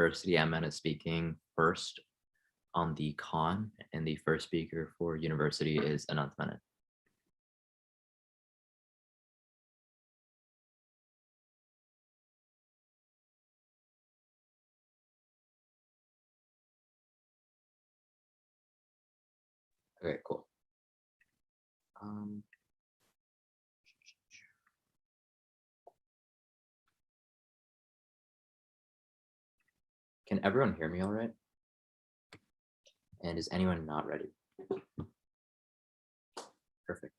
University. Emma is speaking first on the con, and the first speaker for University is Ananth Menon. Okay, cool. Can everyone hear me all right? And is anyone not ready? Perfect.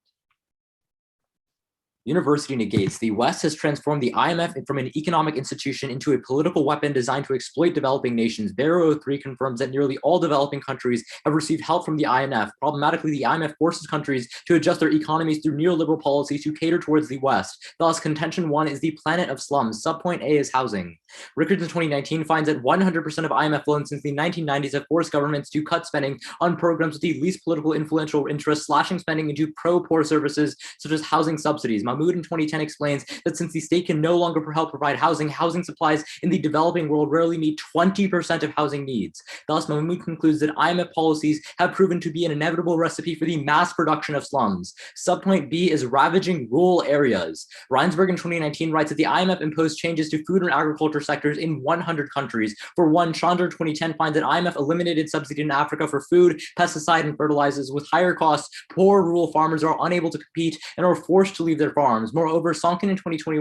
University negates. The West has transformed the IMF from an economic institution into a political weapon designed to exploit developing nations. Barrow 03 confirms that nearly all developing countries have received help from the IMF. Problematically, the IMF forces countries to adjust their economies through neoliberal policies to cater towards the West. Thus, contention 1 is the planet of slums. Subpoint A is housing. Rickards in 2019 finds that 100% of IMF loans since the 1990s have forced governments to cut spending on programs with the least political influential interests, slashing spending into pro-poor services such as housing subsidies. Mahmoud in 2010 explains that since the state can no longer help provide housing, housing supplies in the developing world rarely meet 20% of housing needs. Thus, Mahmoud concludes that IMF policies have proven to be an inevitable recipe for the mass production of slums. Subpoint B is ravaging rural areas. Reinsberg in 2019 writes that the IMF imposed changes to food and agriculture sectors in 100 countries. For one, Chandra in 2010 finds that IMF eliminated subsidy in Africa for food, pesticide, and fertilizers. With higher costs, poor rural farmers are unable to compete and are forced to leave their farms. Moreover, Sonkin in 2020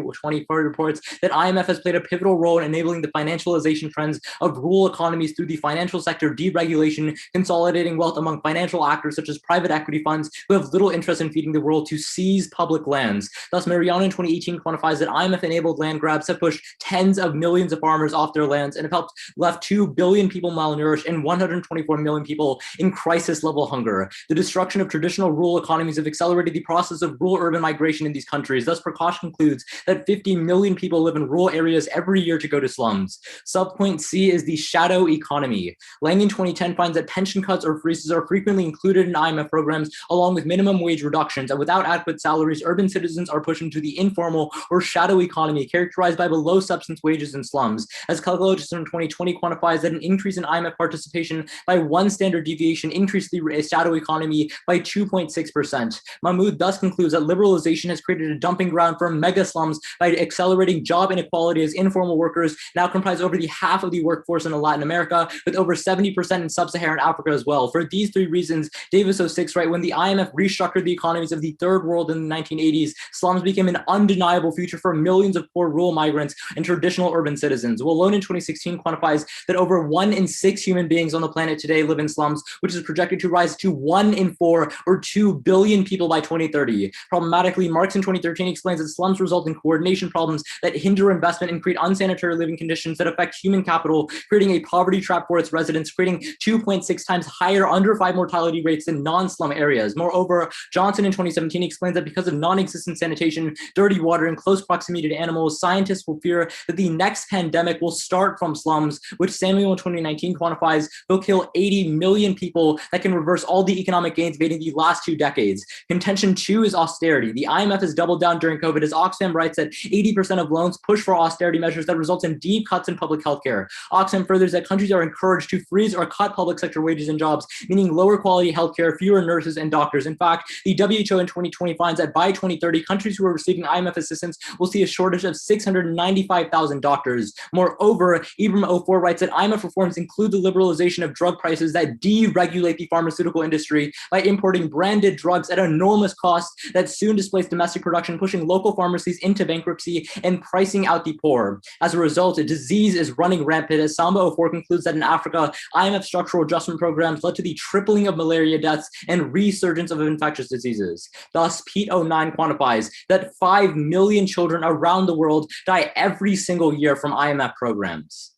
reports that IMF has played a pivotal role in enabling the financialization trends of rural economies through the financial sector deregulation, consolidating wealth among financial actors such as private equity funds who have little interest in feeding the world to seize public lands. Thus, Mariano in 2018 quantifies that IMF-enabled land grabs have pushed tens of millions of farmers off their lands and have helped left 2 billion people malnourished and 124 million people in crisis-level hunger. The destruction of traditional rural economies have accelerated the process of rural-urban migration in these countries. Thus, Prakash concludes that 50 million people live in rural areas every year to go to slums. Subpoint C is the shadow economy. Lang in 2010 finds that pension cuts or freezes are frequently included in IMF programs, along with minimum wage reductions, and without adequate salaries, urban citizens are pushed into the informal or shadow economy, characterized by below substance wages in slums. As Calculus in 2020 quantifies that an increase in IMF participation by 1 standard deviation increased the shadow economy by 2.6%. Mahmoud thus concludes that liberalization has created a dumping ground for mega slums by accelerating job inequality, as informal workers now comprise over the half of the workforce in Latin America, with over 70% in sub-Saharan Africa as well. For these 3 reasons, Davis 06 when the IMF restructured the economies of the third world in the 1980s, slums became an undeniable future for millions of poor rural migrants and traditional urban citizens. Wallone in 2016 quantifies that over 1 in 6 human beings on the planet today live in slums, which is projected to rise to 1 in 4 or 2 billion people by 2030. Problematically, Marx in 2013 explains that slums result in coordination problems that hinder investment and create unsanitary living conditions that affect human capital, creating a poverty trap for its residents, creating 2.6 times higher under 5 mortality rates than non-slum areas. Moreover, Johnson in 2017 explains that because of non-existent sanitation, dirty water, and close proximity to animals, scientists will fear that the next pandemic will start from slums, which Samuel in 2019 quantifies will kill 80 million people that can reverse all the economic gains made in the last 2 decades. Contention 2 is austerity. The IMF has doubled down during COVID, as Oxfam writes that 80% of loans push for austerity measures that result in deep cuts in public healthcare. Oxfam furthers that countries are encouraged to freeze or cut public sector wages and jobs, meaning lower quality healthcare, fewer nurses and doctors. In fact, the WHO in 2020 finds that by 2030, countries who are receiving IMF assistance will see a shortage of 695,000 doctors. Moreover, Ibram 04 writes that IMF reforms include the liberalization of drug prices that deregulate the pharmaceutical industry by importing branded drugs at enormous costs that soon displace domestic production, pushing local pharmacies into bankruptcy and pricing out the poor. As a result, a disease is running rampant, as Samba 04 concludes that in Africa, IMF structural adjustment programs led to the tripling of malaria deaths and resurgence of infectious diseases. Thus, Pete 09 quantifies that 5 million children around the world die every single year from IMF programs.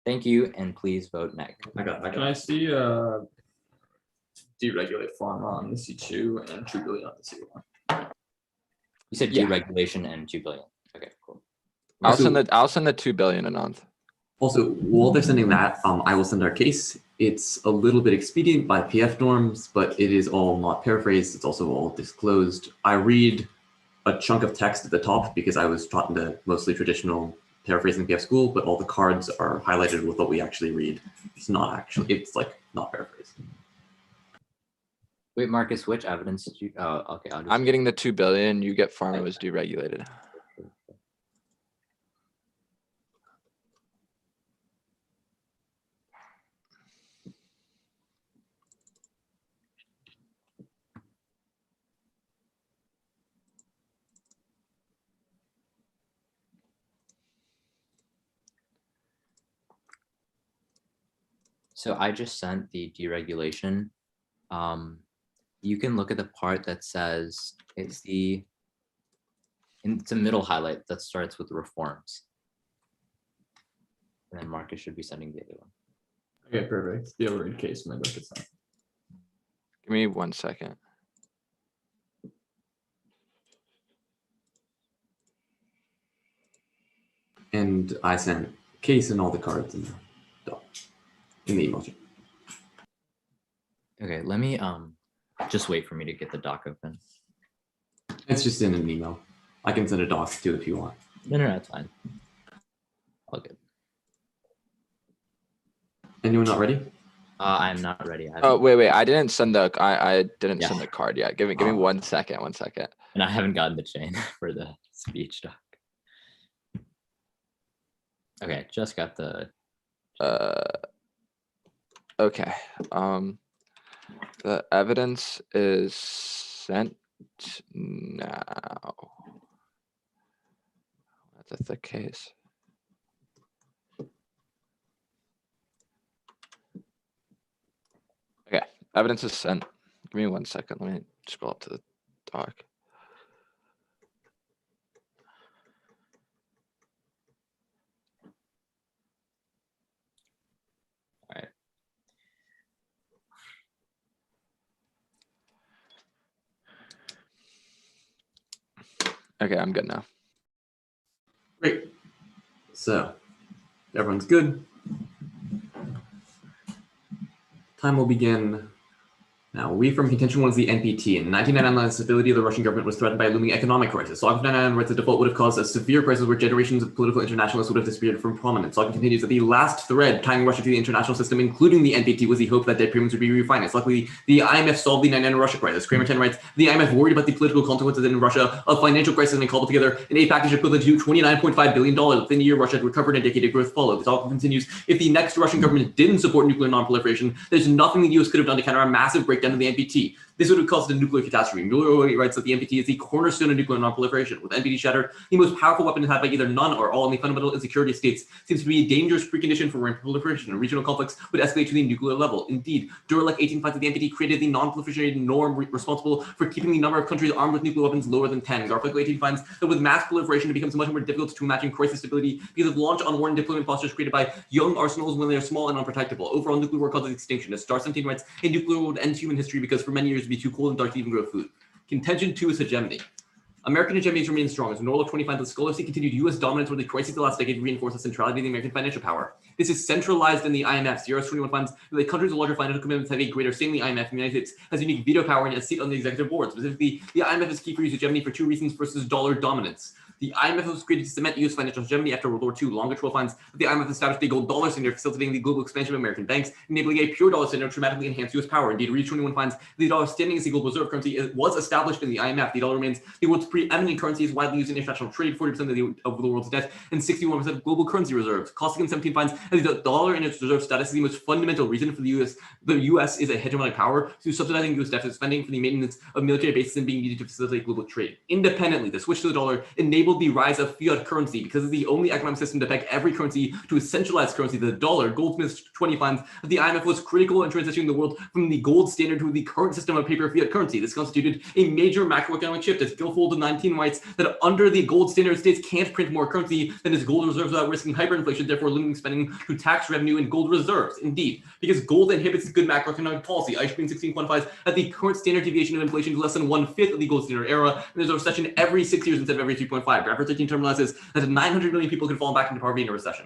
Thank you, and please vote neg. Can I see deregulate pharma on the C2 and 2 billion on the C1? You said deregulation and 2 billion. Okay, cool. I'll send the 2 billion Ananth. Also, while they're sending that, I will send our case. It's a little bit expedient by PF norms, but it is all not paraphrased. It's also all disclosed. I read a chunk of text at the top because I was taught in the mostly traditional paraphrasing PF School, but all the cards are highlighted with what we actually read. It's not actually, it's like not paraphrased. Wait, Marcus, which evidence did you? Oh, okay. I'm getting the 2 billion, you get Pharma was deregulated. So I just sent the deregulation. You can look at the part that says it's the middle highlight that starts with reforms. And then Marcus should be sending the other one. Okay, perfect. The overread case might look at that. Give me 1 second. And I sent case and all the cards in the doc, in the emoji. Okay, let me just wait for me to get the doc open. It's just in an email. I can send a doc too if you want. No, it's fine. All good. Anyone not ready? I'm not ready. Oh, wait, I didn't send the, I didn't Yeah. send the card yet. Give me 1 second, 1 second. And I haven't gotten the chain for the speech doc. Okay, just got the. Okay, the evidence is sent now. That's a thick case. Okay, evidence is sent. Give me 1 second. Let me scroll up to the doc. All right. Okay, I'm good now. Great. So, everyone's good. Time will begin now. We from contention one is the NPT. In 1999, the stability of the Russian government was threatened by a looming economic crisis. Stalin 1999 writes the default would have caused a severe crisis where generations of political internationalists would have disappeared from prominence. Stalin continues that the last thread tying Russia to the international system, including the NPT, was the hope that debt premiums would be refinanced. Luckily, the IMF solved the 1999 Russia crisis. Kramer 10 writes, the IMF worried about the political consequences in Russia of financial crisis and called together an aid package equivalent to $29.5 billion. Within a year, Russia had recovered and a decade of growth followed. Stalin continues, if the next Russian government didn't support nuclear non-proliferation, there's nothing the US could have done to counter a massive breakdown of the NPT. This would have caused a nuclear catastrophe. Mueller writes that the NPT is the cornerstone of nuclear non-proliferation. With NPT shattered, the most powerful weapon had by either none or all in the fundamental insecurity of states seems to be a dangerous precondition for proliferation. Regional conflicts would escalate to the nuclear level. Indeed, Durelec 18 finds that the NPT created the non-proliferation norm responsible for keeping the number of countries armed with nuclear weapons lower than 10. Garfunkel 18 finds that with mass proliferation, it becomes much more difficult to imagine crisis stability because of launch on war and deployment postures created by young arsenals when they are small and unprotectable. Overall, nuclear war causes extinction. As Star 17 writes, a nuclear war would end human history because for many years it would be too cold and dark to even grow food. Contention 2 is hegemony. American hegemony remains strong as Norlock 20 finds that scholars see continued U.S. dominance where the crisis of the last decade reinforced the centrality of the American financial power. This is centralized in the IMF. Sierra 21 finds that the countries with larger financial commitments have a greater say in the IMF. The United States has unique veto power and a seat on the executive board. Specifically, the IMF is key for use hegemony for two reasons versus dollar dominance. The IMF was created to cement U.S. financial hegemony after World War II. Longitwell finds that the IMF established a gold dollar standard, facilitating the global expansion of American banks, enabling a pure dollar standard to dramatically enhance U.S. power. Indeed, Reach 21 finds the dollar standing as the global reserve currency was established in the IMF. The dollar remains the world's preeminent currency, is widely used in international trade, 40% of the world's debt, and 61% of global currency reserves. Costigan 17 finds that the dollar in its reserve status is the most fundamental reason for the U.S. is a hegemonic power through subsidizing U.S. deficit spending for the maintenance of military bases and being needed to facilitate global trade. Independently, the switch to the dollar enabled the rise of fiat currency because it's the only economic system to peg every currency to a centralized currency, the dollar. Goldsmith 20 finds that the IMF was critical in transitioning the world from the gold standard to the current system of paper fiat currency. This constituted a major macroeconomic shift as Guilfoyle 19 writes that under the gold standard, states can't print more currency than its gold reserves without risking hyperinflation, therefore limiting spending to tax revenue and gold reserves. Indeed, because gold inhibits good macroeconomic policy. Eichmann 16 quantifies that the current standard deviation of inflation is less than 1/5 of the gold standard era, and there's a recession every 6 years instead of every 3.5. Grapher 13 terminalizes that 900 million people could fall back into poverty in a recession.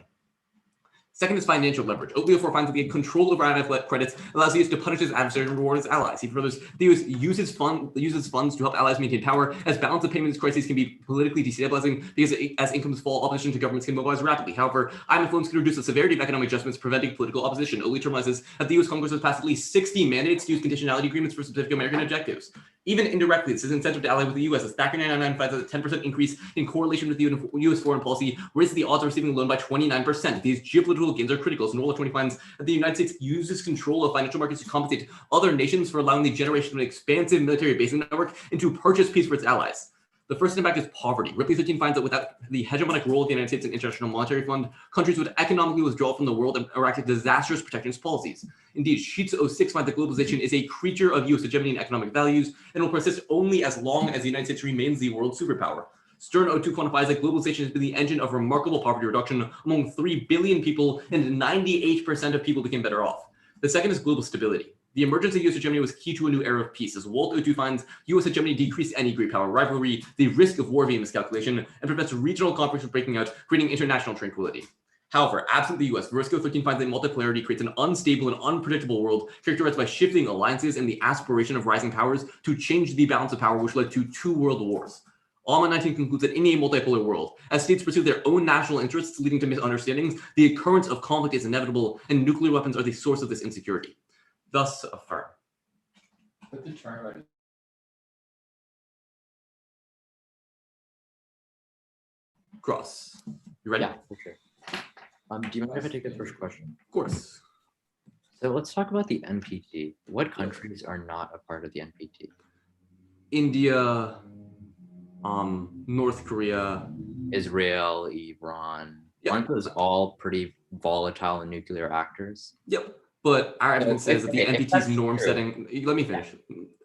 Second is financial leverage. Oakley IV finds that the control over IMF credits allows the US to punish its adversaries and reward its allies. He furthers, the US uses funds to help allies maintain power, as balance of payments crises can be politically destabilizing because as incomes fall, opposition to governments can mobilize rapidly. However, IMF loans can reduce the severity of economic adjustments, preventing political opposition. Oakley terminalizes that the US Congress has passed at least 60 mandates to use conditionality agreements for specific American objectives. Even indirectly, this is incentive to ally with the US, as Thacker 999 finds that a 10% increase in correlation with the US foreign policy raises the odds of receiving a loan by 29%. These geopolitical gains are critical, so Norwell 20 finds that the United States uses control of financial markets to compensate other nations for allowing the generation of an expansive military basing network and to purchase peace for its allies. The first impact is poverty. Ripley 13 finds that without the hegemonic role of the United States and International Monetary Fund, countries would economically withdraw from the world and enact disastrous protectionist policies. Indeed, Sheets 06 finds that globalization is a creature of US hegemony and economic values and will persist only as long as the United States remains the world superpower. Stern 02 quantifies that globalization has been the engine of remarkable poverty reduction among 3 billion people, and 98% of people became better off. The second is global stability. The emergence of US hegemony was key to a new era of peace, as Walt 02 finds US hegemony decreased any great power rivalry, the risk of war via miscalculation, and prevents regional conflicts from breaking out, creating international tranquility. However, absent the US, Verisco 13 finds that multipolarity creates an unstable and unpredictable world characterized by shifting alliances and the aspiration of rising powers to change the balance of power, which led to 2 world wars. Alma 19 concludes that in a multipolar world, as states pursue their own national interests leading to misunderstandings, the occurrence of conflict is inevitable, and nuclear weapons are the source of this insecurity. Thus, affirm. Put the turn right. Cross. You ready? Yeah, for sure. Do you mind if I take the first question? Of course. So let's talk about the NPT. What countries are not a part of the NPT? India, North Korea. Israel, Iran. Yeah. Aren't those all pretty volatile and nuclear actors? Yep. But our evidence says that the if NPT's that's norm true- setting, let me finish.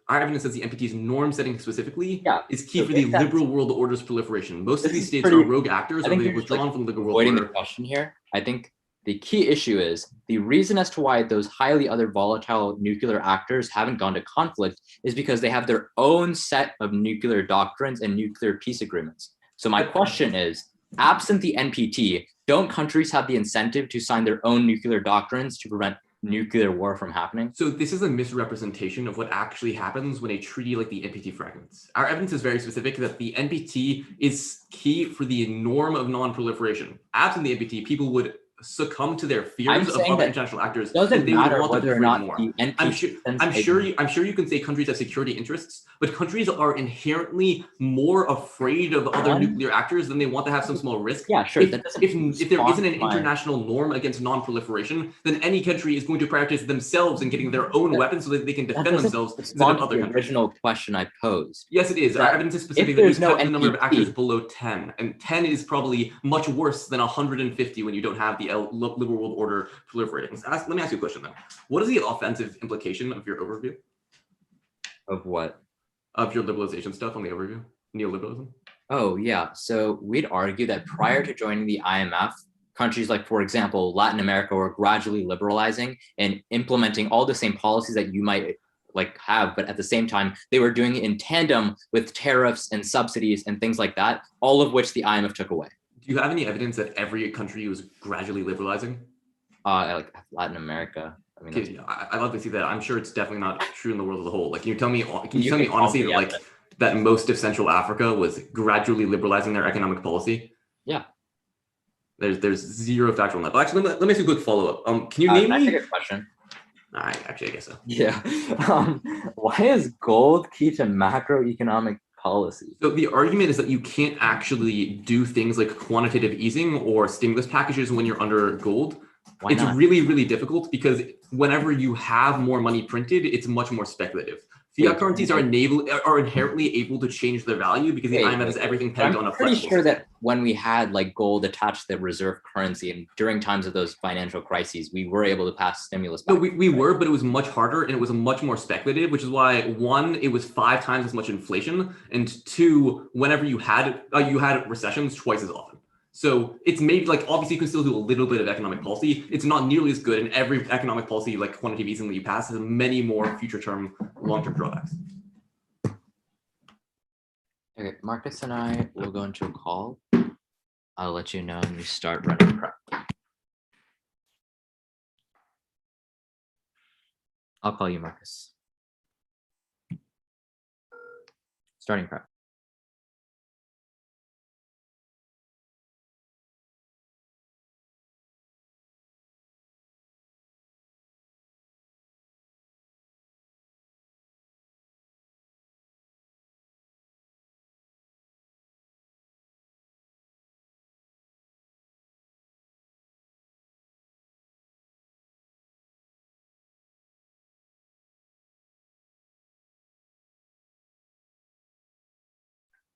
Our evidence says the NPT's norm setting specifically Yeah, is key so for the if that's- liberal world order's proliferation. Most of This these is states pretty- are rogue actors I or think they've you're just, like, withdrawn from the liberal world avoiding the order. question here. I think the key issue is the reason as to why those highly other volatile nuclear actors haven't gone to conflict is because they have their own set of nuclear doctrines and nuclear peace agreements. So my question is, absent the NPT, don't countries have the incentive to sign their own nuclear doctrines to prevent nuclear war from happening? So this is a misrepresentation of what actually happens when a treaty like the NPT fragments. Our evidence is very specific that the NPT is key for the norm of non-proliferation. Absent the NPT, people would succumb to their I'm fears of saying other that international actors. It doesn't and they would matter want to whether or create not more. the NPT I'm sure you can say countries have security interests, but countries are inherently more afraid of other One- nuclear actors than they want to have some small risk. Yeah, sure. If, that doesn't if there respond isn't an to my- international norm against non-proliferation, then any country is going to prioritize themselves and getting their own That- weapons so that they can that defend doesn't themselves instead respond of to other the countries. original question I posed. Yes, it is. Our that evidence is specific if that you there's no cut the number of actors NPT below 10, and 10 is probably much worse than 150 when you don't have the liberal world order proliferating. Let me ask you a question then. What is the offensive implication of your overview? Of what? Of your liberalization stuff on the overview? Neoliberalism? Oh, yeah. So we'd argue that prior to joining the IMF, countries like, for example, Latin America were gradually liberalizing and implementing all the same policies that you might have, but at the same time, they were doing it in tandem with tariffs and subsidies and things like that, all of which the IMF took away. Do you have any evidence that every country was gradually liberalizing? Like Latin America. I mean, Okay, I love to see that. I'm sure it's definitely not true in the world as a whole. Like, can you tell me You can honestly call that me that most of Central Africa was gradually liberalizing their economic policy? Yeah. There's zero factual on that. But actually, let me ask you a quick follow up. Can you name can I me? take a question? I guess so. Yeah. Why is gold key to macroeconomic policy? So the argument is that you can't actually do things like quantitative easing or stimulus packages when you're under gold. Why It's not? really, really difficult because whenever you have more money printed, it's much more speculative. Fiat Wait, currencies are inherently able to change their value because the Wait, IMF has everything pegged on I'm a pretty flexible sure system. that when we had gold attached to the reserve currency and during times of those financial crises, we were able to pass stimulus. No, packages, we right? were, but it was much harder and it was much more speculative, which is why one, it was 5 times as much inflation, and 2, whenever you had recessions twice as often. So it's maybe obviously you can still do a little bit of economic policy. It's not nearly as good, and every economic policy like quantitative easing that you pass has many more future term, long-term drawbacks. Okay, Marcus and I will go into a call. I'll let you know when we start running prep. I'll call you Marcus. Starting prep.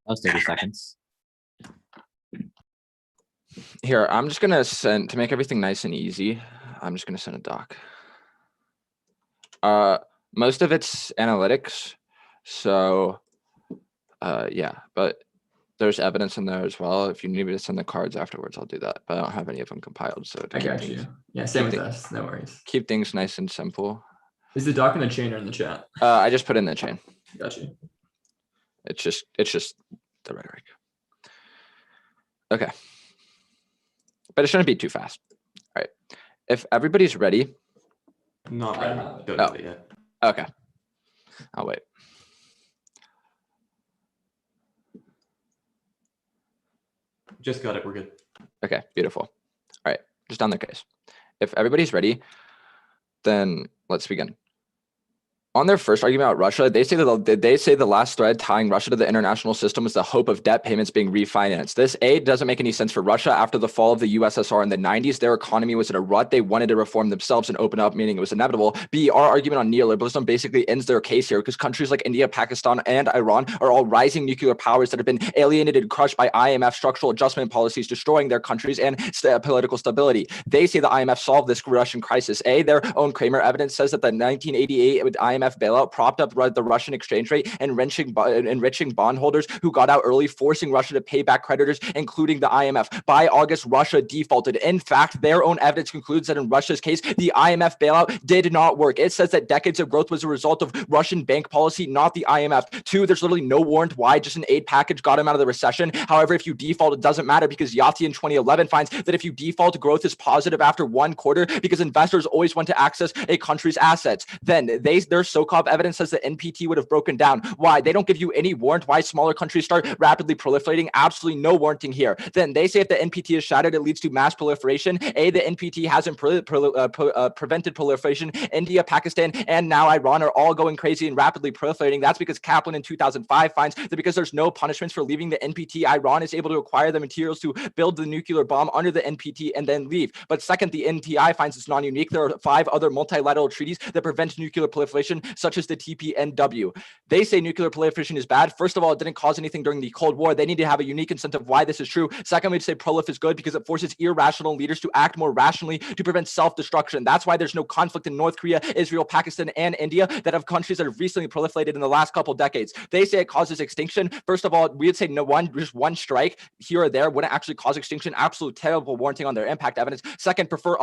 That was 30 seconds. Here, I'm just gonna send, to make everything nice and easy, I'm just gonna send a doc. Most of it's analytics. So yeah, but there's evidence in there as well. If you need me to send the cards afterwards, I'll do that. But I don't have any of them compiled. So to I keep got things- you. Yeah, same with keep us. No worries. Keep things nice and simple. Is the doc in the chain or in the chat? I just put in the chain. Got you. It's just the rhetoric. Okay. But it shouldn't be too fast. All right. If everybody's ready. Not I ready. don't have it. Don't Oh. have it yet. Okay. I'll wait. Just got it. We're good. Okay, beautiful. All right, just on the case. If everybody's ready, then let's begin. On their first argument about Russia, they say the last thread tying Russia to the international system is the hope of debt payments being refinanced. This doesn't make any sense for Russia. After the fall of the USSR in the 90s, their economy was in a rut. They wanted to reform themselves and open up, meaning it was inevitable. B, our argument on neoliberalism basically ends their case here because countries like India, Pakistan, and Iran are all rising nuclear powers that have been alienated and crushed by IMF structural adjustment policies, destroying their countries and political stability. They say the IMF solved this Russian crisis. Their own Kramer evidence says that the 1988 IMF bailout propped up the Russian exchange rate and enriching bondholders who got out early, forcing Russia to pay back creditors, including the IMF. By August, Russia defaulted. In fact, their own evidence concludes that in Russia's case, the IMF bailout did not work. It says that decades of growth was a result of Russian bank policy, not the IMF. Two, there's literally no warrant why just an aid package got him out of the recession. However, if you default, it doesn't matter because Yafty in 2011 finds that if you default, growth is positive after 1 quarter because investors always want to access a country's assets. Then their SOCOP evidence says that NPT would have broken down. Why? They don't give you any warrant why smaller countries start rapidly proliferating. Absolutely no warranting here. Then they say if the NPT is shattered, it leads to mass proliferation. The NPT hasn't prevented proliferation. India, Pakistan, and now Iran are all going crazy and rapidly proliferating. That's because Kaplan in 2005 finds that because there's no punishments for leaving the NPT, Iran is able to acquire the materials to build the nuclear bomb under the NPT and then leave. But second, the NTI finds it's non-unique. There are 5 other multilateral treaties that prevent nuclear proliferation, such as the TPNW. They say nuclear proliferation is bad. First of all, it didn't cause anything during the Cold War. They need to have a unique incentive why this is true. Second, we'd say prolif is good because it forces irrational leaders to act more rationally to prevent self-destruction. That's why there's no conflict in North Korea, Israel, Pakistan, and India that have countries that have recently proliferated in the last couple decades. They say it causes extinction. First of all, we'd say just one strike here or there wouldn't actually cause extinction. Absolute terrible warranting on their impact evidence. Second, prefer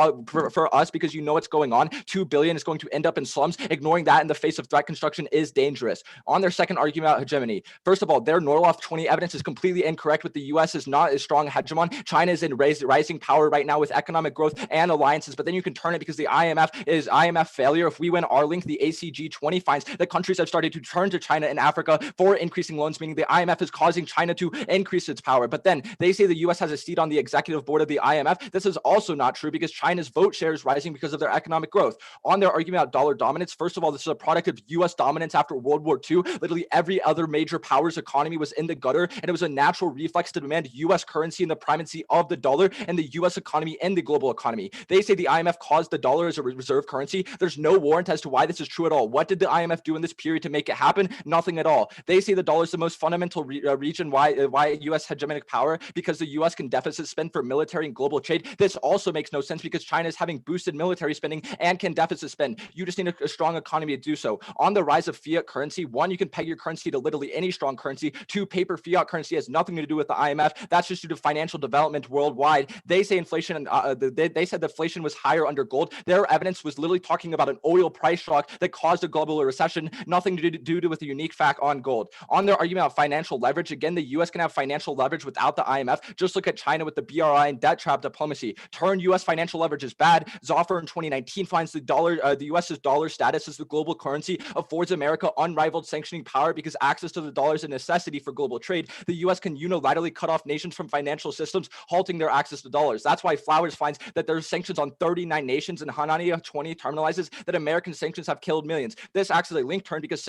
us because you know what's going on. 2 billion is going to end up in slums. Ignoring that in the face of threat construction is dangerous. On their second argument about hegemony, first of all, their Norloff 20 evidence is completely incorrect. With the U.S. is not a strong hegemon. China is in rising power right now with economic growth and alliances, but then you can turn it because the IMF is IMF failure. If we win our link, the ACG 20 finds that countries have started to turn to China and Africa for increasing loans, meaning the IMF is causing China to increase its power. But then they say the U.S. has a seat on the executive board of the IMF. This is also not true because China's vote share is rising because of their economic growth. On their argument about dollar dominance, first of all, this is a product of U.S. dominance after World War II. Literally every other major power's economy was in the gutter, and it was a natural reflex to demand U.S. currency and the primacy of the dollar and the U.S. economy and the global economy. They say the IMF caused the dollar as a reserve currency. There's no warrant as to why this is true at all. What did the IMF do in this period to make it happen? Nothing at all. They say the dollar is the most fundamental region why U.S. hegemonic power, because the U.S. can deficit spend for military and global trade. This also makes no sense because China is having boosted military spending and can deficit spend. You just need a strong economy do so. On the rise of fiat currency, one, you can peg your currency to literally any strong currency. Two, paper fiat currency has nothing to do with the IMF. That's just due to financial development worldwide. They say inflation, they said the inflation was higher under gold. Their evidence was literally talking about an oil price shock that caused a global recession, nothing to do with a unique fact on gold. On their argument about financial leverage, again, the US can have financial leverage without the IMF. Just look at China with the BRI and debt trap diplomacy. Turn US financial leverage is bad. Zoffer in 2019 finds the US's dollar status as the global currency affords America unrivaled sanctioning power because access to the dollar is a necessity for global trade. The US can unilaterally cut off nations from financial systems, halting their access to dollars. That's why Flowers finds that there's sanctions on 39 nations, and Hanania 20 terminalizes that American sanctions have killed millions. This acts as a link turn because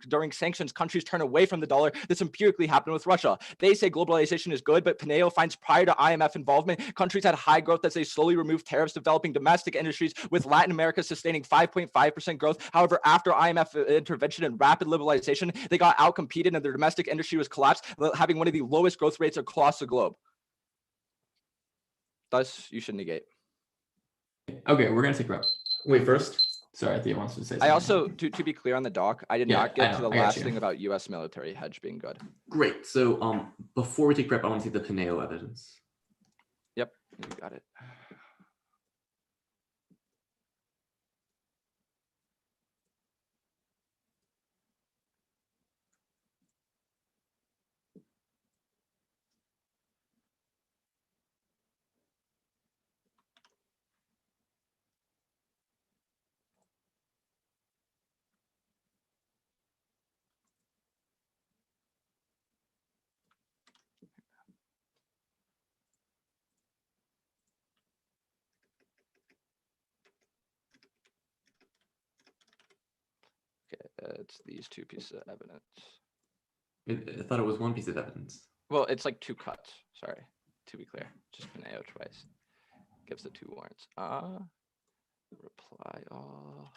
during sanctions, countries turn away from the dollar. This empirically happened with Russia. They say globalization is good, but Pineo finds prior to IMF involvement, countries had high growth as they slowly removed tariffs, developing domestic industries, with Latin America sustaining 5.5% growth. However, after IMF intervention and rapid liberalization, they got outcompeted and their domestic industry was collapsed, having one of the lowest growth rates across the globe. Thus, you should negate. Okay, we're gonna take rep. Wait, first. Sorry, Thea wants to say something. I also, to be clear on the doc, I did Yeah, not get I to know, the I got last you. thing about US military hedge being good. Great. So before we take prep, I want to see the Pineo evidence. Yep, you got it. Okay, it's these two pieces of evidence. I thought it was one piece of evidence. Well, it's like two cuts. Sorry, to be clear, just Pineo twice. Gives the two warrants. Reply all.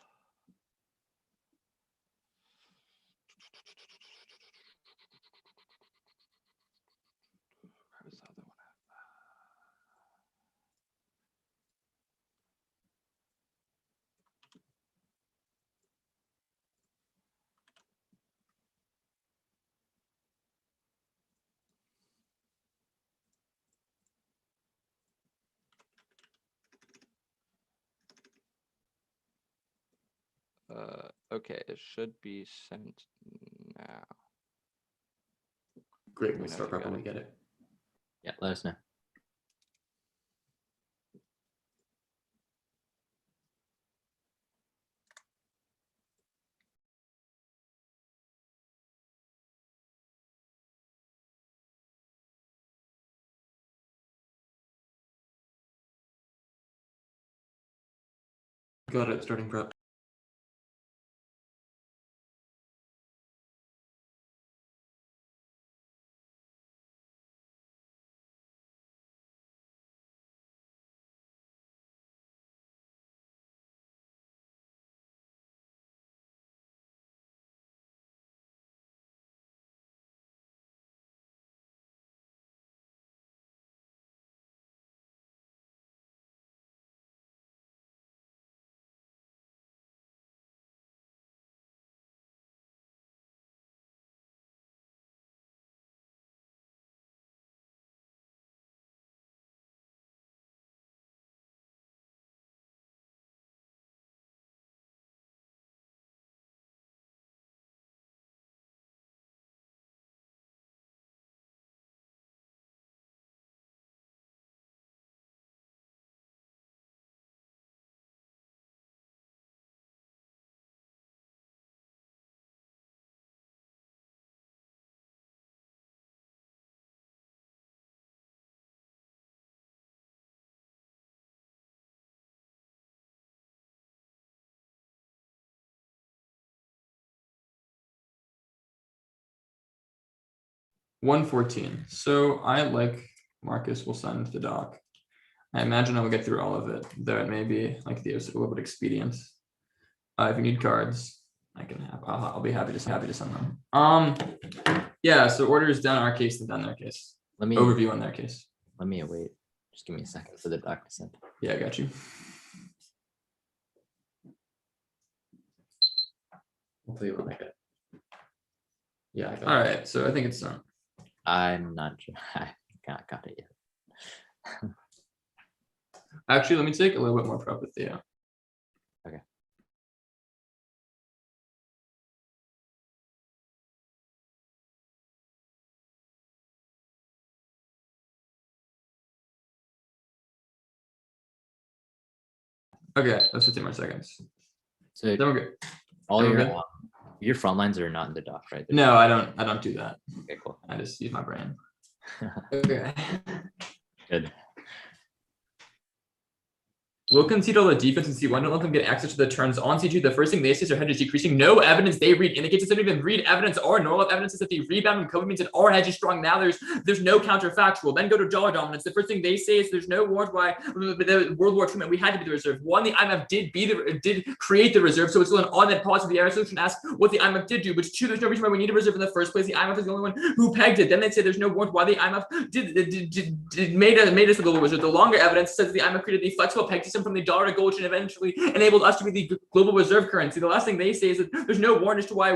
Where was the other one at? Okay, it should be sent now. Great. We We'll know start you prep got when we it. get it. Yeah, let us know. Got it. Starting prep. One 14. So I, like Marcus, will send the doc. I imagine I will get through all of it, though it may be, like Theo said, a little bit expedient. If you need cards, I can have. I'll be happy to send them. Yeah. So order is done our case, then done their case. Let me Overview on their case. let me wait. Just give me a second for the doc to send. Yeah, I got you. Hopefully you will make it. Yeah, I got All it. right, so I think it's done. I'm not sure. I got it yet. Actually, let me take a little bit more prep with Theo. Okay. Okay, that's 15 more seconds. So Then we're good. all then we're your good. your front lines are not in the doc, right? No, I don't do that. Okay, cool. I just use my brain. Okay. Good. We'll concede all the defense in C1. Don't let them get access to the turns on C2. The first thing they say is their hedge is decreasing. No evidence they read indicates they don't even read evidence. Our normal evidence is that the rebound from COVID means that our hedge is strong now. There's no counterfactual. Then go to dollar dominance. The first thing they say is there's no warrant why the World War II we had to be the reserve. One, the IMF did create the reserve, so it's still an automatic policy. The resolution asks what the IMF did do, but two, there's no reason why we need a reserve in the first place. The IMF is the only one who pegged it. Then they say there's no warrant why the IMF made us the global reserve. The longer evidence says the IMF created the flexible peg system from the dollar to gold and eventually enabled us to be the global reserve currency. The last thing they say is that there's no warrant as to why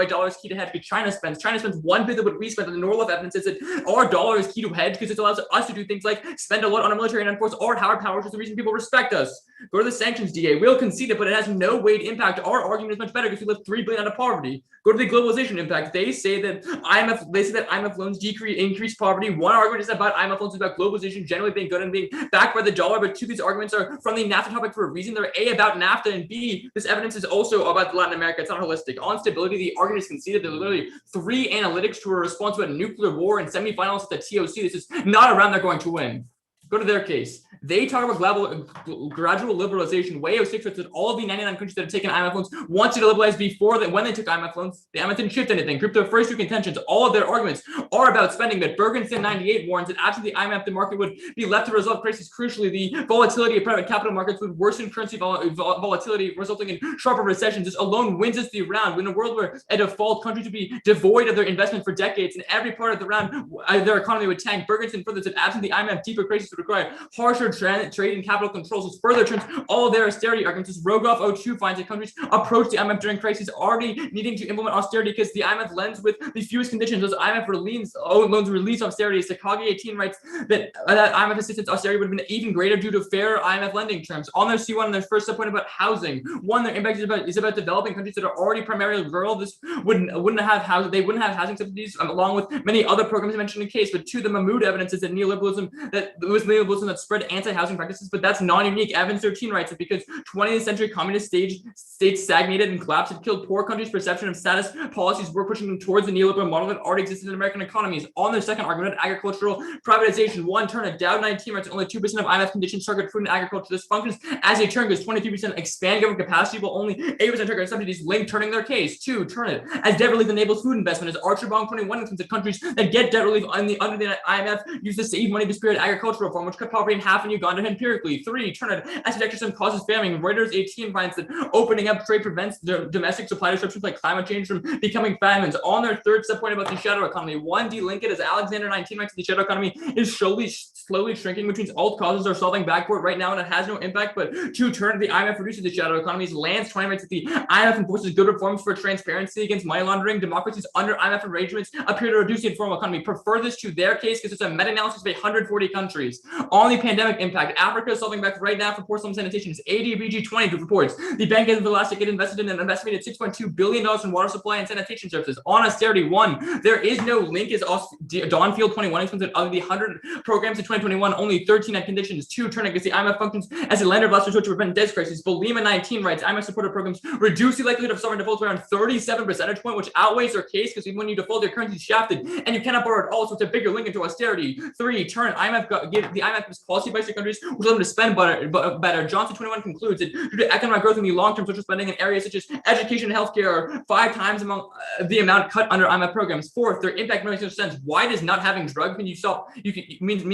dollar is key to hedge because China spends 1/5 of what we spend. And the Norlov evidence is that our dollar is key to hedge because it allows us to do things like spend a lot on our military and enforce our hard power, which is the reason people respect us. Go to the sanctions DA. We'll concede it, but it has no weight impact. Our argument is much better because we lift 3 billion out of poverty. Go to the globalization impact. They say that IMF loans increase poverty. One argument is about IMF loans is about globalization generally being good and being backed by the dollar, but two, these arguments are from the NAFTA topic for a reason. They're A, about NAFTA, and B, this evidence is also about Latin America. It's not holistic. On stability, the argument is conceded. There are literally 3 analytics who are responsible to a nuclear war and semifinals at the TOC. This is not a round they're going to win. Go to their case. They talk about gradual liberalization. Way 06 that all the 99 countries that have taken IMF loans wanted to liberalize before that. When they took IMF loans, the IMF didn't shift anything. Group their first two contentions. All of their arguments are about spending. But Bergensen 98 warns that after the IMF, the market would be left to resolve crises. Crucially, the volatility of private capital markets would worsen currency volatility, resulting in sharper recessions. This alone wins us the round. In a world where a default country to be devoid of their investment for decades, in every part of the round, their economy would tank. Bergensen further said, absent the IMF, deeper crisis would require harsher trade and capital controls. This further turns all of their austerity arguments. As Rogoff 02 finds that countries approach the IMF during crises already needing to implement austerity because the IMF lends with the fewest conditions. Those IMF loans release austerity. Sakagi 18 writes that IMF assistance austerity would have been even greater due to fair IMF lending terms. On their C1, their first subpoint about housing. One, their impact is about developing countries that are already primarily rural. This wouldn't have housing. They wouldn't have housing subsidies along with many other programs mentioned in the case. But two, the Mahmoud evidence is that it was neoliberalism that spread anti-housing practices, but that's non-unique. Evans 13 writes that because 20th century communist states stagnated and collapsed, it killed poor countries' perception of status. Policies were pushing them towards the neoliberal model that already existed in American economies. On their second argument, agricultural privatization. One turn, a Dow 19 writes only 2% of IMF conditions target food and agriculture. This functions as a turn because 23% expand government capacity, while only 8% target subsidies link turning their case. Two, turn it as debt relief enables food investment. As Archibald 21 comes to countries that get debt relief under the IMF use to save money to spearhead agricultural reform, which cut poverty in half in Uganda empirically. Three, turn it as protectionism causes famine. Reuters 18 finds that opening up trade prevents the domestic supply disruptions like climate change from becoming famines. On their third subpoint about the shadow economy, one, delink it as Alexander 19 writes, the shadow economy is slowly shrinking, which means alt causes are solving backward right now and it has no impact. But two, turn the IMF reduces the shadow economies. Lance 20 writes that the IMF enforces good reforms for transparency against money laundering. Democracies under IMF arrangements appear to reduce the informal economy. Prefer this to their case because it's a meta-analysis of 140 countries. On the pandemic impact, Africa is solving back right now for poor slum sanitation. ADBG 20 reports the bank has the last decade invested in an estimated $6.2 billion in water supply and sanitation services. On austerity, one, there is no link as Dawnfield 21 explains that of the 100 programs in 2021, only 13 had conditions. Two, turn against the IMF functions as a lender of last resort to prevent debt crises. Belima 19 writes, IMF supported programs reduce the likelihood of sovereign default around 37 percentage point, which outweighs their case because even when you default, your currency is shafted and you cannot borrow at all, so it's a bigger link into austerity. Three, turn the IMF gives policy advice to countries which allow them to spend better. Johnson 21 concludes that due to economic growth in the long term, social spending in areas such as education and healthcare are 5 times among the amount cut under IMF programs. Fourth, their impact makes no sense. Why does not having drugs mean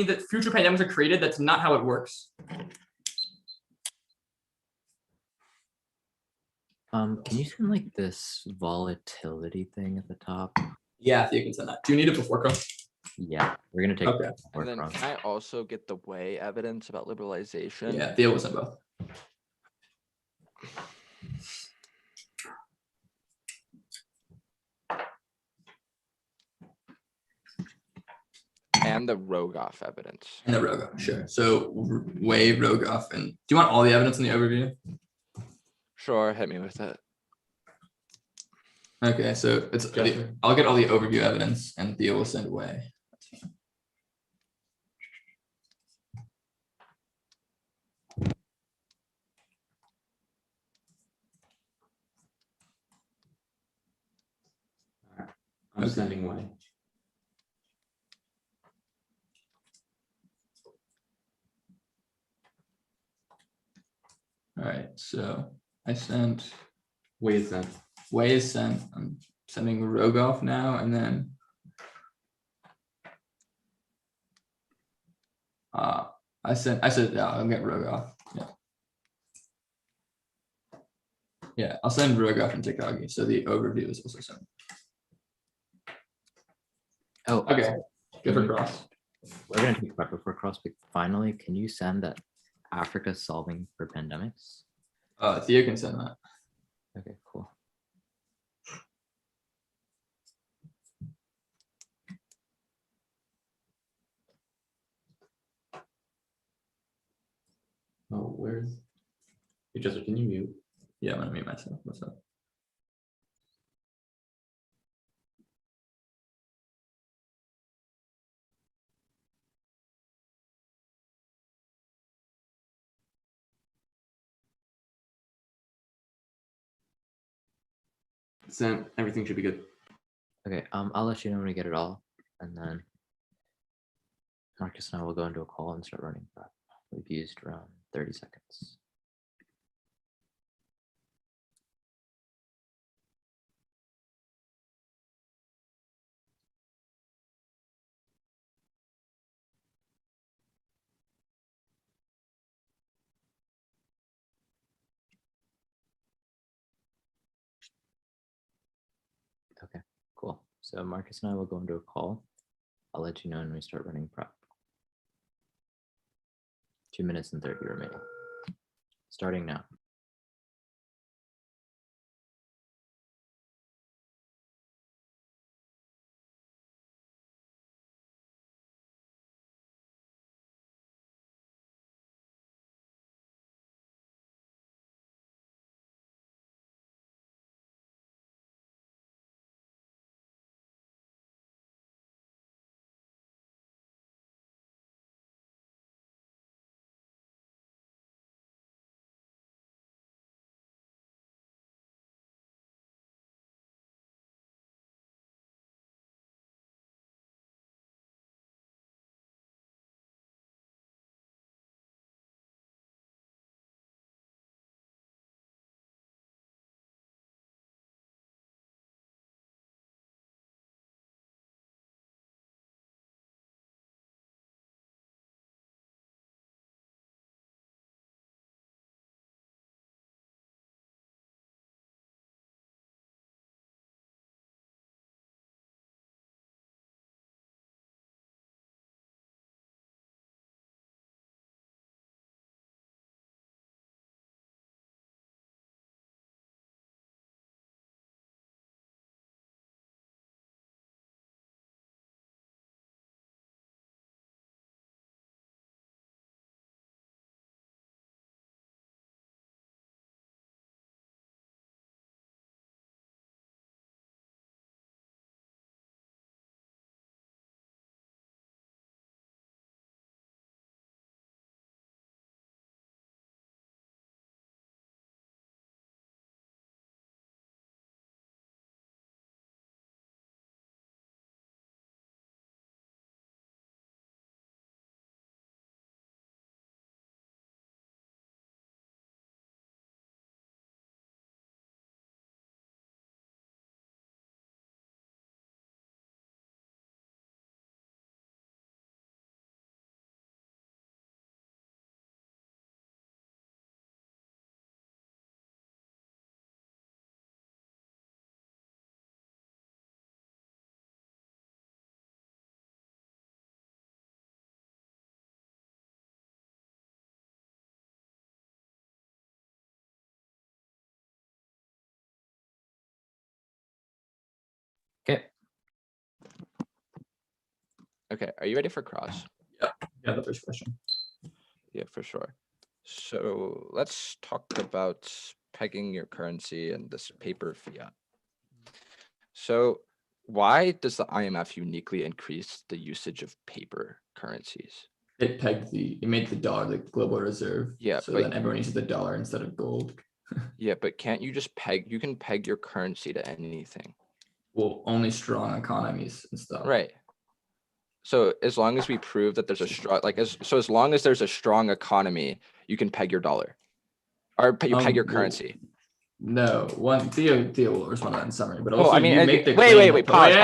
that future pandemics are created? That's not how it works. Can you send like this volatility thing at the top? Yeah, you can send that. Do you need it before Chrome? Yeah, we're gonna take. Okay. And then can I also get the way evidence about liberalization? Yeah, Theo was in both. and the Rogoff evidence. And the Rogoff, sure. So Wei, Rogoff, and do you want all the evidence in the overview? Sure, hit me with it. Okay, so it's Justin. I'll get all the overview evidence and Theo will send Wei. I'm Okay. sending away. All right, so I sent Wait a second. Wei is sent. I'm sending Rogoff now, and then I said yeah, I'll get Rogoff. Yeah. Yeah, I'll send Rogoff and Takagi. So the overview is also sent. Oh, Okay, good for cross. we're gonna take prep before cross, but finally, can you send that Africa solving for pandemics? Theo can send that. Okay, cool. Oh, where's? Hey, Justin, can you mute? Yeah, I'm gonna mute myself. What's up? Sent. Everything should be good. Okay, I'll let you know when we get it all, and then Marcus and I will go into a call and start running prep. We've used around 30 seconds. Okay, cool. So Marcus and I will go into a call. I'll let you know when we start running prep. 2 minutes and 30 remaining. Starting now. Okay, are you ready for cross? Yeah, the first question. Yeah, for sure. So let's talk about pegging your currency and this paper fiat. So why does the IMF uniquely increase the usage of paper currencies? It made the dollar the global reserve. Yeah, So but- then everyone uses the dollar instead of gold. Yeah, but can't you just you can peg your currency to anything, Well, only strong economies and stuff. right? So as long as we prove that there's a strong, as long as there's a strong economy, you can peg your dollar. Or you peg your Well, currency. No, Theo will respond to that in summary, but Well, also I mean, you make the wait, claim pause,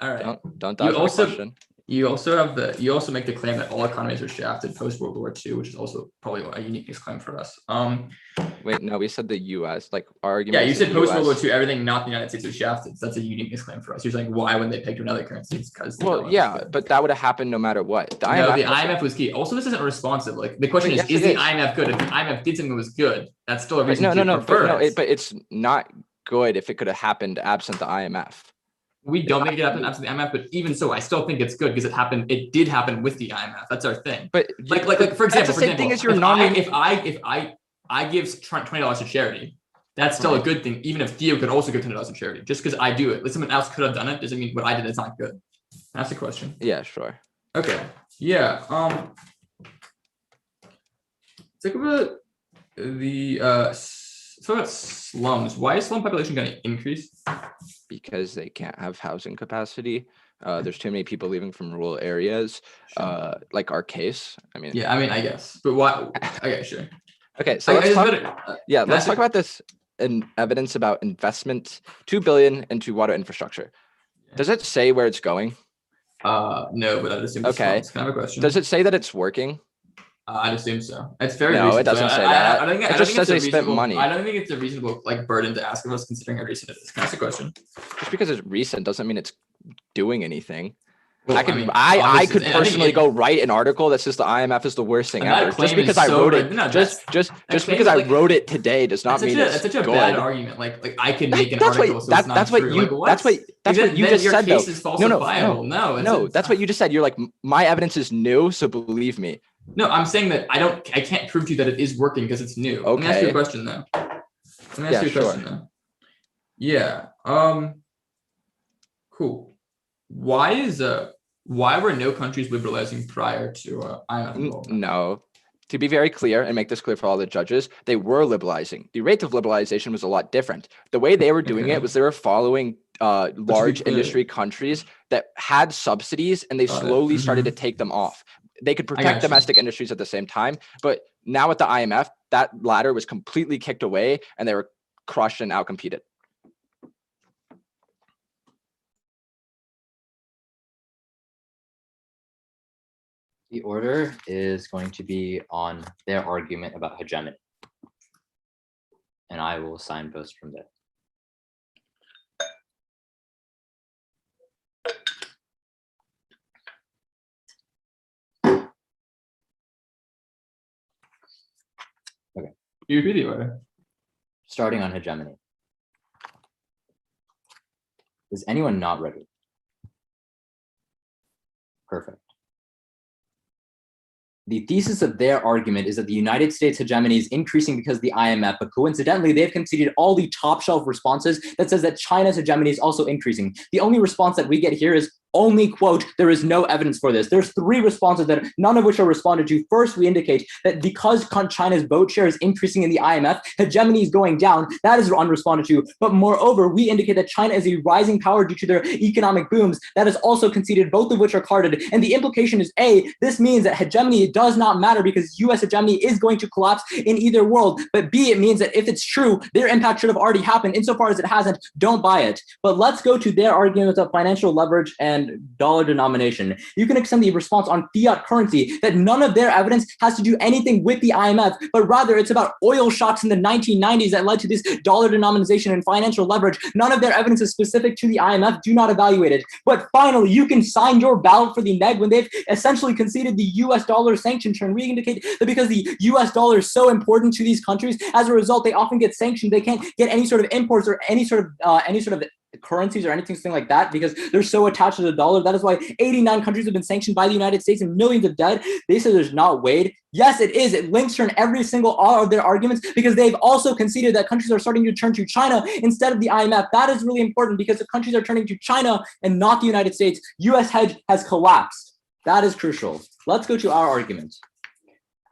All right. Don't You dodge my also- question. You also make the claim that all economies are shafted post World War II, which is also probably a unique claim for us. Wait, no, we said the US, like our argument. Yeah, you is the said post World War US. II, everything not the United States was shafted. So that's a unique claim for us. You're saying why when they pegged to another currency? It's because Well, yeah, but that would have happened no matter what. The no, IMF the also- IMF was key. Also, this isn't responsive. Like the question Wait, is yes, it the is. IMF good? If the IMF did something that was good, that's still a But reason to prefer no, it. but it's not good if it could have happened absent the IMF. We don't think it happened after the IMF, but even so, I still think it's good because it did happen with the IMF. That's our thing. But Like for example, that's the same thing as your non. if I give $20 to charity, that's still a good thing, even if Theo could also give $10 to charity. Just because I do it, like someone else could have done it, doesn't mean what I did is not good. That's the question. Yeah, sure. Okay. Yeah. Talk about talk about slums. Why is slum population going to increase? Because they can't have housing capacity. There's too many people leaving from rural areas. Like our case. I mean, Yeah, I mean, I guess, but why? Okay, sure. okay, so let's talk. Yeah, can I let's say- talk about this in evidence about investment, 2 billion into water infrastructure. Does it say where it's going? No, but I'd assume. it's Okay. slums. Can I have a question? Does it say that it's working? I'd assume so. It's very No, it recent, so doesn't say I that. don't think, It I don't just think says it's a they spent reasonable- money. I don't think it's a reasonable burden to ask of us considering how recent it is. Can I ask a question? Just because it's recent doesn't mean it's doing anything. Well, I could mean, I obviously, could I think personally it- go write an article that says the IMF is the worst thing And that ever. Just claim is because I so wrote bad. it, No, just claim because is I like- wrote it today does not That's mean such it's a good. bad argument. Like I can make an That's article. what So it's not that's what true. you Like, that's what Then you just your said though. case is No, falsifiable. No, it's that's what you just said. You're like my evidence is new, so believe me. No, I'm saying that I can't prove to you that it is working because it's new. Let me ask you a Okay. question though. Let me ask Yeah, you a sure. question though. Yeah. Cool. Why were no countries liberalizing prior to IMF involvement? No. To be very clear and make this clear for all the judges, they were liberalizing. The rate of liberalization was a lot different. The way they were doing Okay. it was they were following large clear- industry countries that had subsidies and they Got it. slowly started Mhm. to take them off. They could got protect you. domestic industries at the same time, but now with the IMF, that ladder was completely kicked away and they were crushed and outcompeted. The order is going to be on their argument about hegemony. And I will assign votes from there. You repeat the order. Starting on hegemony. Is anyone not ready? Perfect. The thesis of their argument is that the United States hegemony is increasing because of the IMF, but coincidentally, they've conceded all the top shelf responses that says that China's hegemony is also increasing. The only response that we get here is only quote, there is no evidence for this. There's 3 responses that none of which are responded to. First, we indicate that because China's vote share is increasing in the IMF, hegemony is going down. That is unresponded to. But moreover, we indicate that China is a rising power due to their economic booms. That is also conceded, both of which are carded. And the implication is A, this means that hegemony does not matter because US hegemony is going to collapse in either world. But B, it means that if it's true, their impact should have already happened. Insofar as it hasn't, don't buy it. But let's go to their arguments of financial leverage and dollar denomination. You can extend the response on fiat currency that none of their evidence has to do anything with the IMF, but rather it's about oil shocks in the 1990s that led to this dollar denomination and financial leverage. None of their evidence is specific to the IMF. Do not evaluate it. But finally, you can sign your ballot for the neg when they've essentially conceded the US dollar sanction turn. We indicate that because the US dollar is so important to these countries, as a result, they often get sanctioned. They can't get any sort of imports or any sort of currencies or anything like that because they're so attached to the dollar. That is why 89 countries have been sanctioned by the United States and millions of dead. They say there's not weighed. Yes, it is. It links turn every single all of their arguments because they've also conceded that countries are starting to turn to China instead of the IMF. That is really important because if countries are turning to China and not the United States, US hedge has collapsed. That is crucial. Let's go to our argument.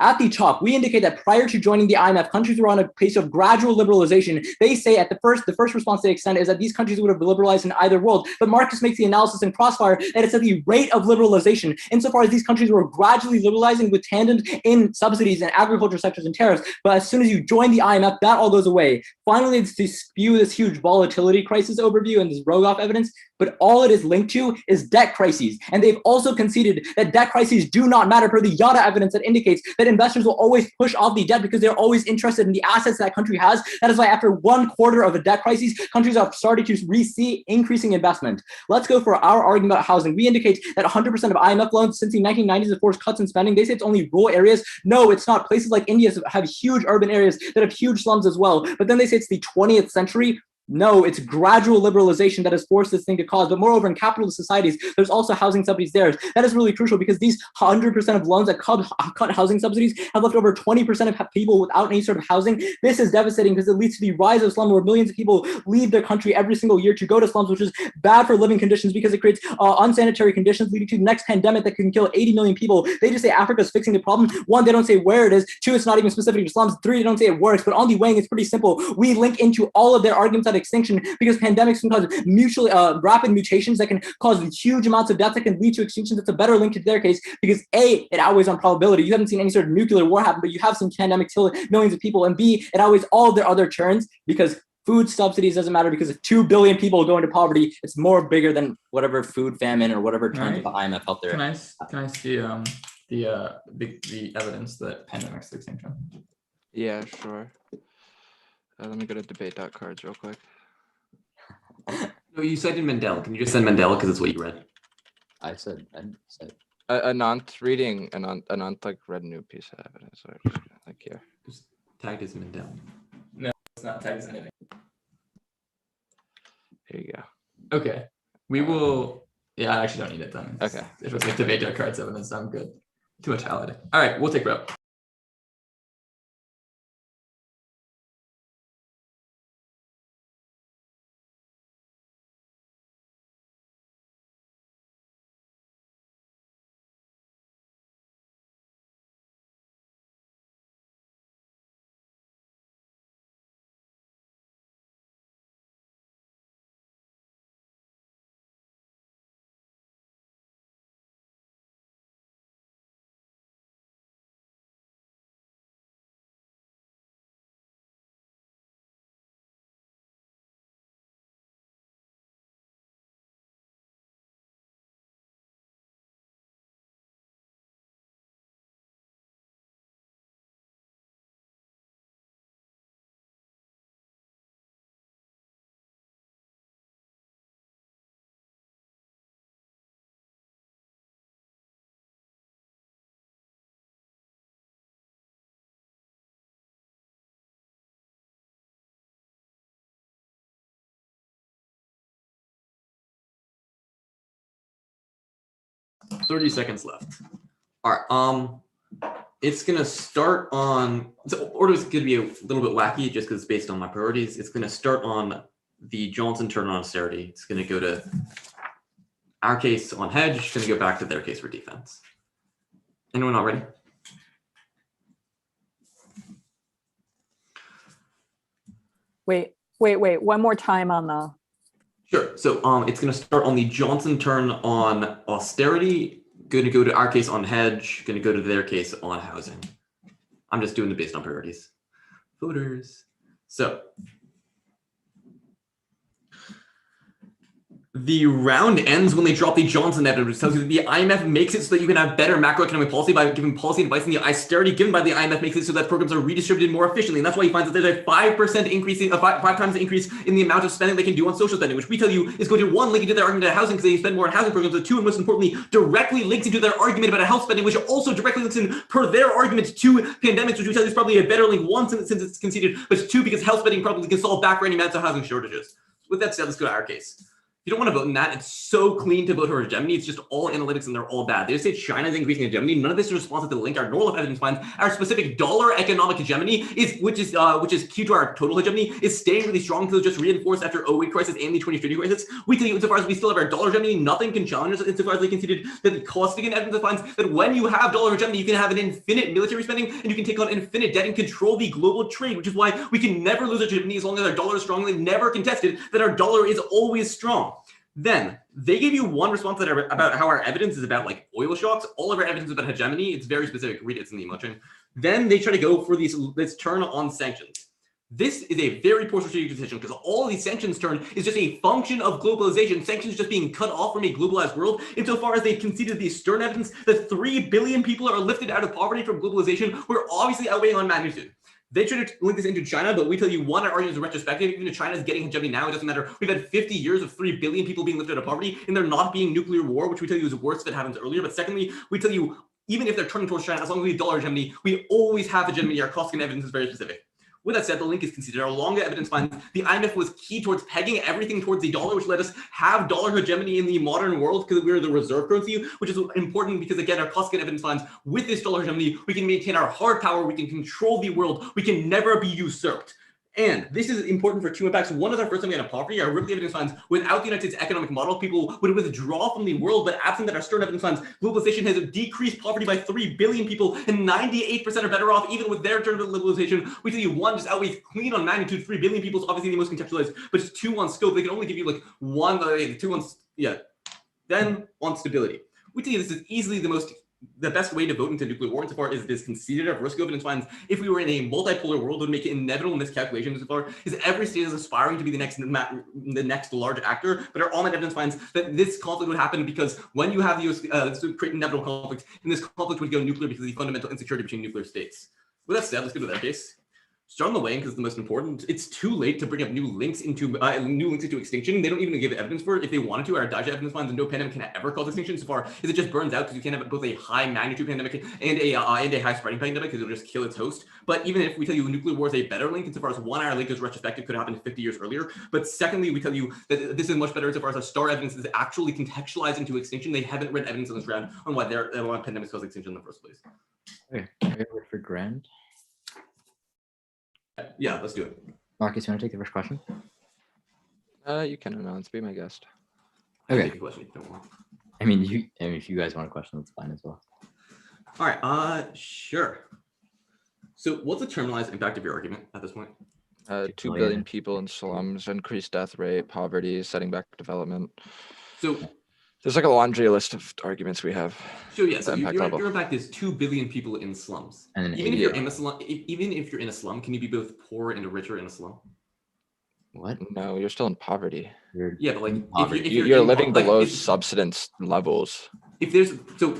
At the top, we indicate that prior to joining the IMF, countries were on a pace of gradual liberalization. They say at the first response they extend is that these countries would have liberalized in either world. But Marcus makes the analysis in Crossfire that it's at the rate of liberalization, insofar as these countries were gradually liberalizing with tandem in subsidies and agriculture sectors and tariffs. But as soon as you join the IMF, that all goes away. Finally, it's to spew this huge volatility crisis overview and this Rogoff evidence. But all it is linked to is debt crises. And they've also conceded that debt crises do not matter per the Yada evidence that indicates that investors will always push off the debt because they're always interested in the assets that country has. That is why after 1/4 of a debt crisis, countries have started to see increasing investment. Let's go for our argument about housing. We indicate that 100% of IMF loans since the 1990s have forced cuts in spending. They say it's only rural areas. No, it's not. Places like India have huge urban areas that have huge slums as well. But then they say it's the 20th century. No, it's gradual liberalization that has forced this thing to cause. But moreover, in capitalist societies, there's also housing subsidies there. That is really crucial because these 100% of loans that cut housing subsidies have left over 20% of people without any sort of housing. This is devastating because it leads to the rise of slum where millions of people leave their country every single year to go to slums, which is bad for living conditions because it creates unsanitary conditions leading to the next pandemic that can kill 80 million people. They just say Africa's fixing the problem. One, they don't say where it is. Two, it's not even specific to slums. Three, they don't say it works. But on the weighing, it's pretty simple. We link into all of their arguments extinction because pandemics can cause mutually rapid mutations that can cause huge amounts of death that can lead to extinction. That's a better link to their case because A, it outweighs on probability. You haven't seen any sort of nuclear war happen, but you have seen pandemics kill millions of people. And B, it outweighs all of their other turns because food subsidies doesn't matter because if 2 billion people go into poverty, it's more bigger than whatever food famine or whatever turns the IMF out there. Can I see the evidence that pandemics are extinction? Yeah, sure. Let me go to debate.cards real quick. No, you cited Mendel. Can you just send Mendel because it's what you read? I said. Anant reading Anant like read a new piece of evidence. So like here. Just tagged as Mendel. No, it's not tagged as anything. Here you go. Okay. We will. Yeah, I actually don't need it then. Okay. If it's like debate.cards evidence, I'm good. Too much holiday. All right, we'll take rep. $30 seconds left. All right. It's gonna start on. So order is gonna be a little bit wacky just because it's based on my priorities. It's gonna start on the Johnson turn on austerity. It's gonna go to our case on hedge. It's gonna go back to their case for defense. Anyone not ready? Wait. One more time on the. Sure. So it's going to start on the Johnson turn on austerity, going to go to our case on hedge, going to go to their case on housing. I'm just doing it based on priorities. Voters. So the round ends when they drop the Johnson evidence, which tells you that the IMF makes it so that you can have better macroeconomic policy by giving policy advice, and the austerity given by the IMF makes it so that programs are redistributed more efficiently. And that's why you find that there's a 5% increase, five times the increase in the amount of spending they can do on social spending, which we tell you is going to one, link into their argument about housing because they spend more on housing programs, but two, and most importantly, directly links into their argument about health spending, which also directly links in per their argument to pandemics, which we tell you is probably a better link, one, since it's conceded, but two, because health spending probably can solve background amounts of housing shortages. With that said, let's go to our case. If you don't want to vote in that, it's so clean to vote for hegemony. It's just all analytics and they're all bad. They just say China's increasing hegemony. None of this is responsive to the link. Our normal evidence finds our specific dollar economic hegemony which is key to our total hegemony, is staying really strong until just reinforced after 08 crisis and the 2030 crisis. We tell you, insofar as we still have our dollar hegemony, nothing can challenge us. Insofar as they conceded that the Costigan evidence finds that when you have dollar hegemony, you can have an infinite military spending and you can take on infinite debt and control the global trade, which is why we can never lose our hegemony as long as our dollar is strong. They've never contested that our dollar is always strong. Then they gave you one response about how our evidence is about like oil shocks. All of our evidence is about hegemony. It's very specific. Read it. It's in the email chain. Then they try to go for this turn on sanctions. This is a very poor strategic decision because all of these sanctions turn is just a function of globalization. Sanctions just being cut off from a globalized world. Insofar as they conceded the stern evidence that 3 billion people are lifted out of poverty from globalization, we're obviously outweighing on magnitude. They try to link this into China, but we tell you, one, our argument is retrospective. Even if China is getting hegemony now, it doesn't matter. We've had 50 years of 3 billion people being lifted out of poverty, and there not being nuclear war, which we tell you is worse if it happens earlier. But secondly, we tell you, even if they're turning towards China, as long as we have dollar hegemony, we always have hegemony. Our Costigan evidence is very specific. With that said, the link is considered. Our longer evidence finds the IMF was key towards pegging everything towards the dollar, which let us have dollar hegemony in the modern world because we're the reserve currency, which is important because, again, our Costigan evidence finds with this dollar hegemony, we can maintain our hard power, we can control the world, we can never be usurped. And this is important for two impacts. One is our first time in poverty. Our Ripley evidence finds without the United States economic model, people would withdraw from the world. But absent that, our Stern evidence finds globalization has decreased poverty by 3 billion people, and 98% are better off even with their turn to liberalization. We tell you one just outweighs clean on magnitude. 3 billion people is obviously the most contextualized, but just 2 on scope. They can only give you like 1, 2 on Then on stability, we tell you this is easily the best way to vote into nuclear war insofar as this conceded of risk evidence finds if we were in a multipolar world would make it inevitable miscalculations insofar as every state is aspiring to be the next large actor, but our all evidence finds that this conflict would happen because when you have the US this would create inevitable conflict, and this conflict would go nuclear because of the fundamental insecurity between nuclear states. With that said, let's go to their case. Start on the way because it's the most important. It's too late to bring up new links into extinction. They don't even give evidence for it. If they wanted to, our Daija evidence finds that no pandemic can ever cause extinction so far as it just burns out because you can't have both a high magnitude pandemic and a high spreading pandemic because it'll just kill its host. But even if we tell you nuclear war is a better link insofar as one, our link is retrospective, could have happened 50 years earlier. But secondly, we tell you that this is much better insofar as our star evidence is actually contextualized into extinction. They haven't read evidence on this ground on why pandemics cause extinction in the first place. Okay, wait for Grand. Yeah, let's do it. Marcus, you want to take the first question? You can announce, be my guest. Okay. Take a question if you don't want. I mean, if you guys want a question, that's fine as well. All right. Sure. So, what's the terminalized impact of your argument at this point? 2 billion people in slums, increased death rate, poverty, setting back development. So, there's like a laundry list of arguments we have. So yes, The impact level. your impact is 2 billion people in slums. And then Even if you're in a slum, even if you're in a slum, can you be both poor and richer in a slum? What? No, you're still in poverty. Yeah, but like Poverty. if You're in living like, below if- subsistence levels. If there's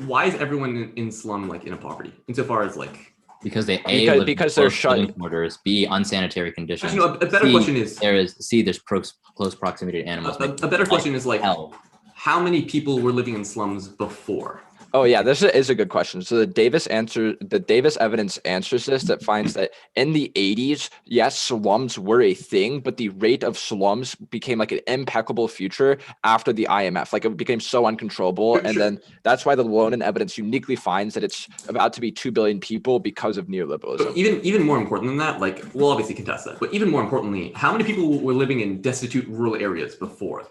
why is everyone in slum like in a poverty? Insofar as like Because they Because they're shut- living quarters, B, unsanitary conditions. actually no, a better C, question is there's close proximity to animals. a better question is like Hell. how many people were living in slums before? Oh yeah, this is a good question. So the Davis evidence answers this, that finds that in the 80s, yes, slums were a thing, but the rate of slums became like an impeccable future after the IMF. Like it became so uncontrollable. And then that's why the Lonan evidence uniquely finds that it's about to be 2 billion people because of neoliberalism. But even more important than that, like we'll obviously contest that, but even more importantly, how many people were living in destitute rural areas before?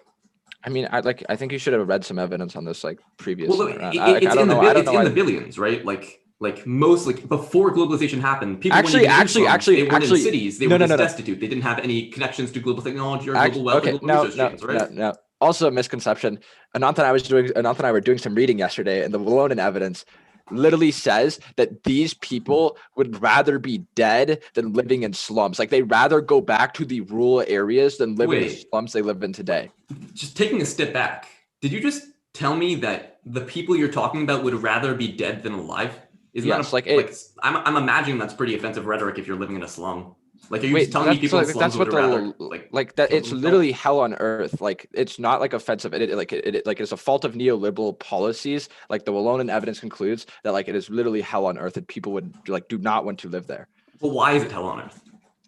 I mean, I think you should have read some evidence on this like previously. Well, it's in the billions, right? Like most, like before globalization happened, people Actually, they weren't in cities. They were no. destitute. They didn't have any connections to global technology or global wealth. Okay, or global resource chains, right? no. Also a misconception. Ananth and I were doing some reading yesterday, and the Lonan evidence literally says that these people would rather be dead than living in slums. Like they'd rather go back to the rural areas than live in the slums they live in today. Just taking a step back, did you just tell me that the people you're talking about would rather be dead than alive? Isn't Yes, that I'm imagining that's pretty offensive rhetoric if you're living in a slum. Like, are you just telling me people in slums that's would what rather like that? It's literally hell on earth. Like it's not like offensive. It's a fault of neoliberal policies. Like the Wallonan evidence concludes that like it is literally hell on earth, and people would like do not want to live there. Well, why is it hell on earth?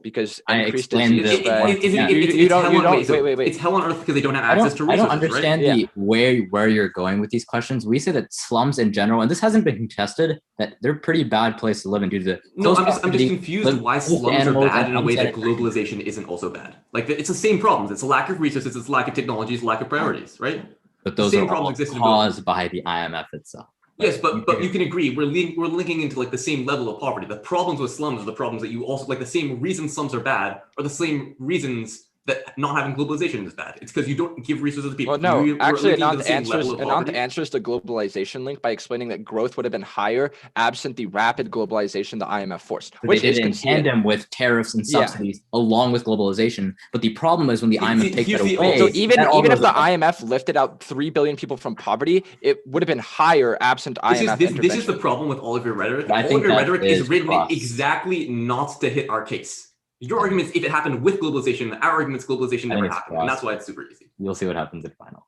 because I increased explained disease the spread. point. Yeah. You don't- wait. It's hell on earth because they don't have I access to don't resources, understand right? the where you're going with these questions. We say that slums in general, and this hasn't been contested, that they're a pretty bad place to live in due to the No, close I'm just proximity confused with why host slums are animals bad and in a way that unsanitary. globalization isn't also bad. Like it's the same problems. It's a lack of resources, it's a lack of technologies, lack of priorities, right? But The those same are all problems exist in both. caused by the IMF itself. Yes, but you can agree we're linking into like the same level of poverty. The problems with slums are the problems that you also like. The same reasons slums are bad are the same reasons that not having globalization is bad. It's because you don't give resources to people. Well, no, We're actually, linking to the Anand same answers level of Anand poverty. answers the globalization link by explaining that growth would have been higher absent the rapid globalization the IMF forced, So which they is did it in conceded. tandem with tariffs and Yeah. subsidies along with globalization. But the problem is when the IMF takes here's that the- away. So even that all if goes the away. IMF lifted out 3 billion people from poverty, it would have been higher absent IMF This intervention. is the problem with all of your rhetoric. But I All think of your that rhetoric is is written crossed. exactly not to hit our case. Your argument is if it happened with globalization, our argument is globalization I never think it's happened. And that's crossed. why it's super easy. You'll see what happens in final.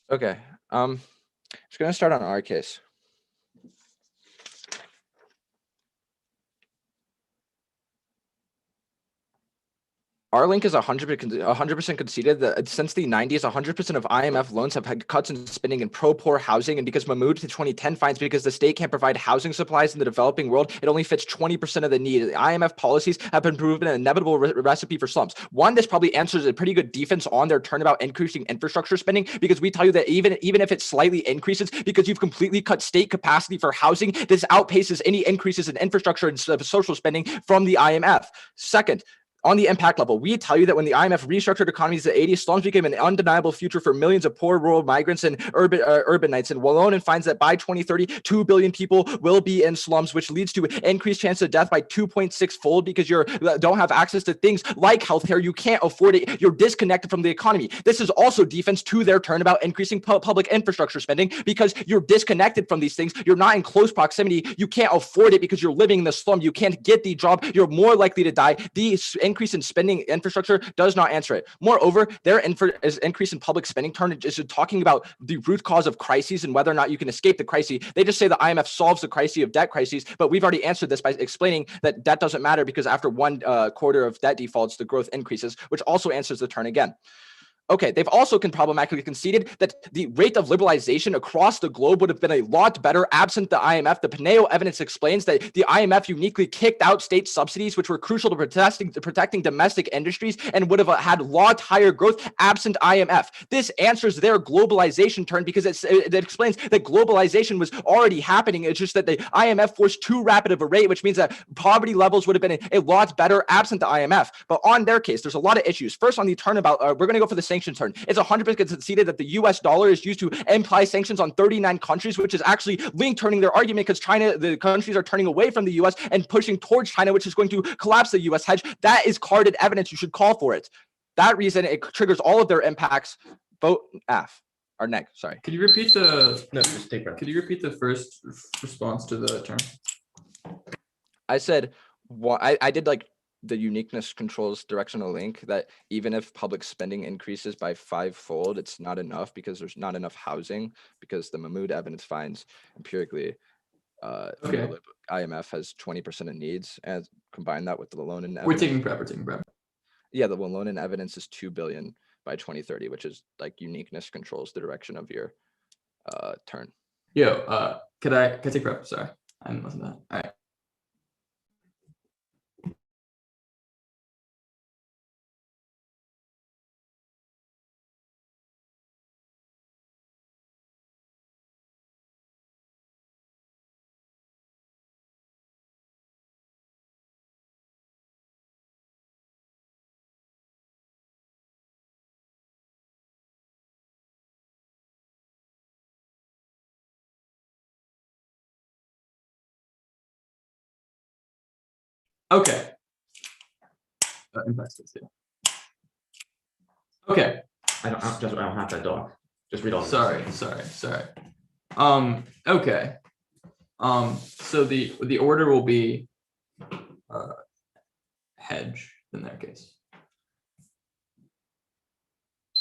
Okay. Just gonna start on our case. Our link is 100% conceded that since the 90s, 100% of IMF loans have had cuts in spending in pro-poor housing. And because Mahmoud to 2010 finds because the state can't provide housing supplies in the developing world, it only fits 20% of the need. The IMF policies have been proven an inevitable recipe for slums. One, this probably answers a pretty good defense on their turnabout increasing infrastructure spending, because we tell you that even if it slightly increases, because you've completely cut state capacity for housing, this outpaces any increases in infrastructure and social spending from the IMF. Second, on the impact level, we tell you that when the IMF restructured economies in the 80s, slums became an undeniable future for millions of poor rural migrants and urbanites. And Wallonen finds that by 2030, 2 billion people will be in slums, which leads to increased chance of death by 2.6-fold because you don't have access to things like healthcare. You can't afford it. You're disconnected from the economy. This is also defense to their turnabout increasing public infrastructure spending because you're disconnected from these things. You're not in close proximity. You can't afford it because you're living in the slum. You can't get the job. You're more likely to die. The increase in spending infrastructure does not answer it. Moreover, their increase in public spending is talking about the root cause of crises and whether or not you can escape the crisis. They just say the IMF solves the crisis of debt crises, but we've already answered this by explaining that debt doesn't matter because after one quarter of debt defaults, the growth increases, which also answers the turn again. Okay, they've also problematically conceded that the rate of liberalization across the globe would have been a lot better absent the IMF. The Pineo evidence explains that the IMF uniquely kicked out state subsidies, which were crucial to protecting domestic industries and would have had a lot higher growth absent IMF. This answers their globalization turn because it explains that globalization was already happening. It's just that the IMF forced too rapid of a rate, which means that poverty levels would have been a lot better absent the IMF. But on their case, there's a lot of issues. First, on the turnabout, we're going to go for the sanction turn. It's 100% conceded that the US dollar is used to imply sanctions on 39 countries, which is actually turning their argument because the countries are turning away from the US and pushing towards China, which is going to collapse the US hedge. That is carded evidence. You should call for it. That reason, it triggers all of their impacts. Vote F or neg, sorry. Could you repeat the No, just take that. Could you repeat the first response to the term? I said, I did like the uniqueness controls directional link that even if public spending increases by 5-fold, it's not enough because there's not enough housing because the Mahmoud evidence finds empirically Okay. the IMF has 20% of needs and combine that with the Wallonen We're evidence. taking prep. Yeah, the Wallonen evidence is 2 billion by 2030, which is like uniqueness controls the direction of your turn. Yo, could I take prep? Sorry, I didn't listen to that. All right. Okay. Impact space, yeah. Okay. I don't have that doc. Just read all of it. Sorry. Okay. So the order will be hedge in their case.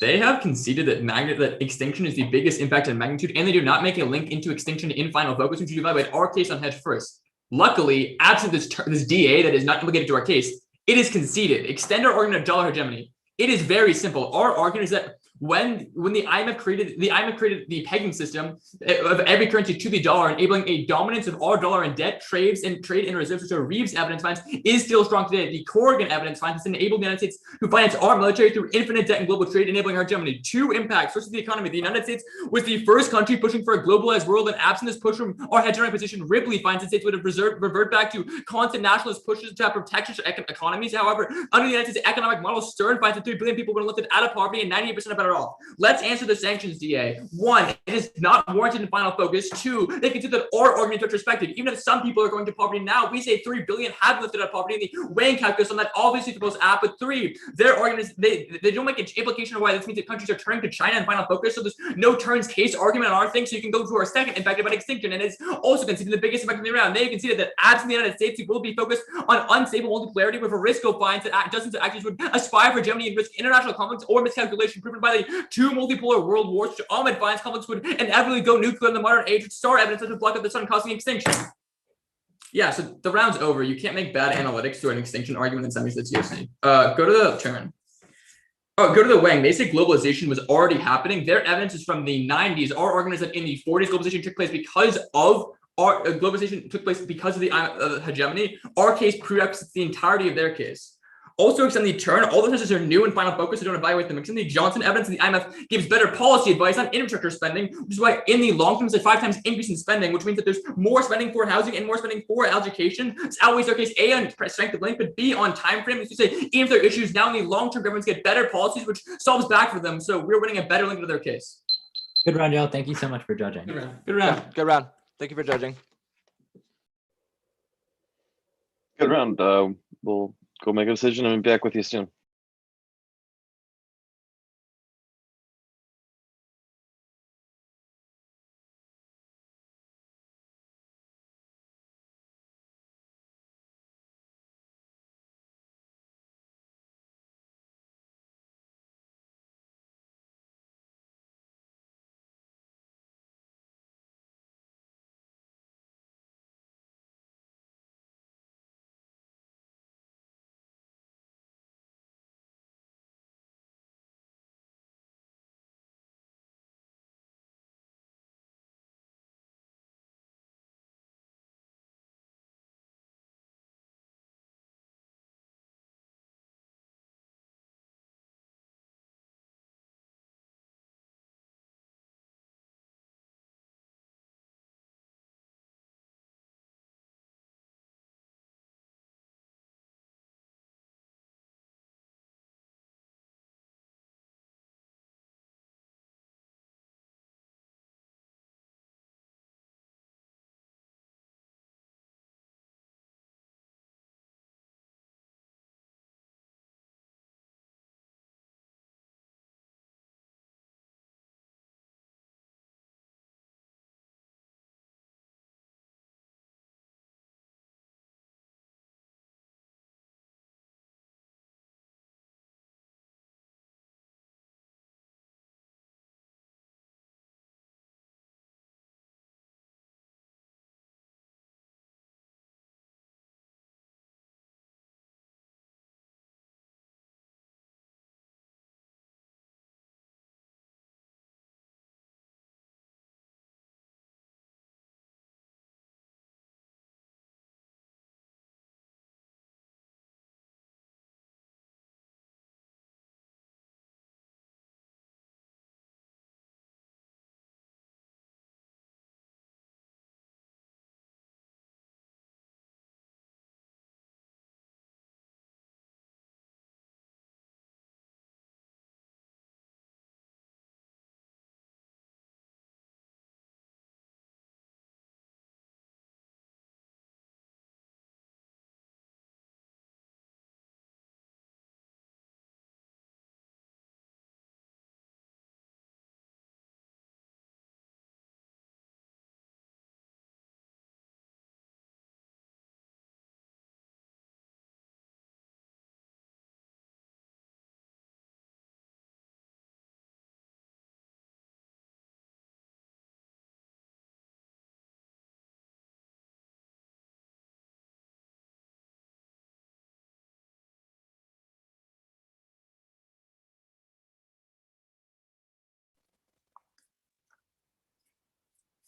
They have conceded that extinction is the biggest impact in magnitude, and they do not make a link into extinction in final focus, which you evaluate our case on hedge first. Luckily, absent this DA that is not implicated to our case, it is conceded. Extend our argument of dollar hegemony. It is very simple. Our argument is that when the IMF created the pegging system of every currency to the dollar, enabling a dominance of our dollar in debt, trade and reserves, which are Reeves evidence finds, is still strong today. The Corrigan evidence finds has enabled the United States to finance our military through infinite debt and global trade, enabling our hegemony. Two impacts. First, the economy. The United States was the first country pushing for a globalized world, and absent this push from our hegemonic position, Ripley finds the states would have revert back to constant nationalist pushes to have protectionist economies. However, under the United States economic model, Stern finds that 3 billion people would have lifted out of poverty and 98% are better off. Let's answer the sanctions, DA. 1, it is not warranted in final focus. 2, they consider that our argument retrospective. Even if some people are going to poverty now, we say 3 billion have lifted out of poverty in the weighing calculus on that obviously supposed app. But 3, their argument is they don't make an implication of why this means that countries are turning to China in final focus. So there's no turns case argument on our thing. So you can go to our second impact about extinction, and it's also conceded the biggest impact in the round. They conceded that absent the United States, we will be focused on unstable multipolarity with a Risco finds that dozens of actors would aspire for hegemony and risk international conflicts or miscalculation proven by the 2 multipolar world wars, which Ahmed finds conflicts would inevitably go nuclear in the modern age, with star evidence that would block up the sun, causing extinction. Yeah, so the round's over. You can't make bad analytics to an extinction argument in semi-states USC. Go to the turn. Oh, go to the Wang. They say globalization was already happening. Their evidence is from the 90s. Our argument is that in the 40s, globalization took place because of our globalization took place because of the hegemony. Our case prerequisites the entirety of their case. Also, extend the turn. All the tests are new and final focus, so don't evaluate them. Extend the Johnson evidence, and the IMF gives better policy advice on infrastructure spending, which is why in the long term, it's a 5 times increase in spending, which means that there's more spending for housing and more spending for education. This outweighs our case A on strength of link, but B on time frame. As you say, even if there are issues now in the long term, governments get better policies, which solves back for them. So we're winning a better link to their case. Good round, Joe. Thank you so much for judging. Good round. Good round. Yeah, good round. Thank you for judging. Good round. We'll go make a decision and be back with you soon.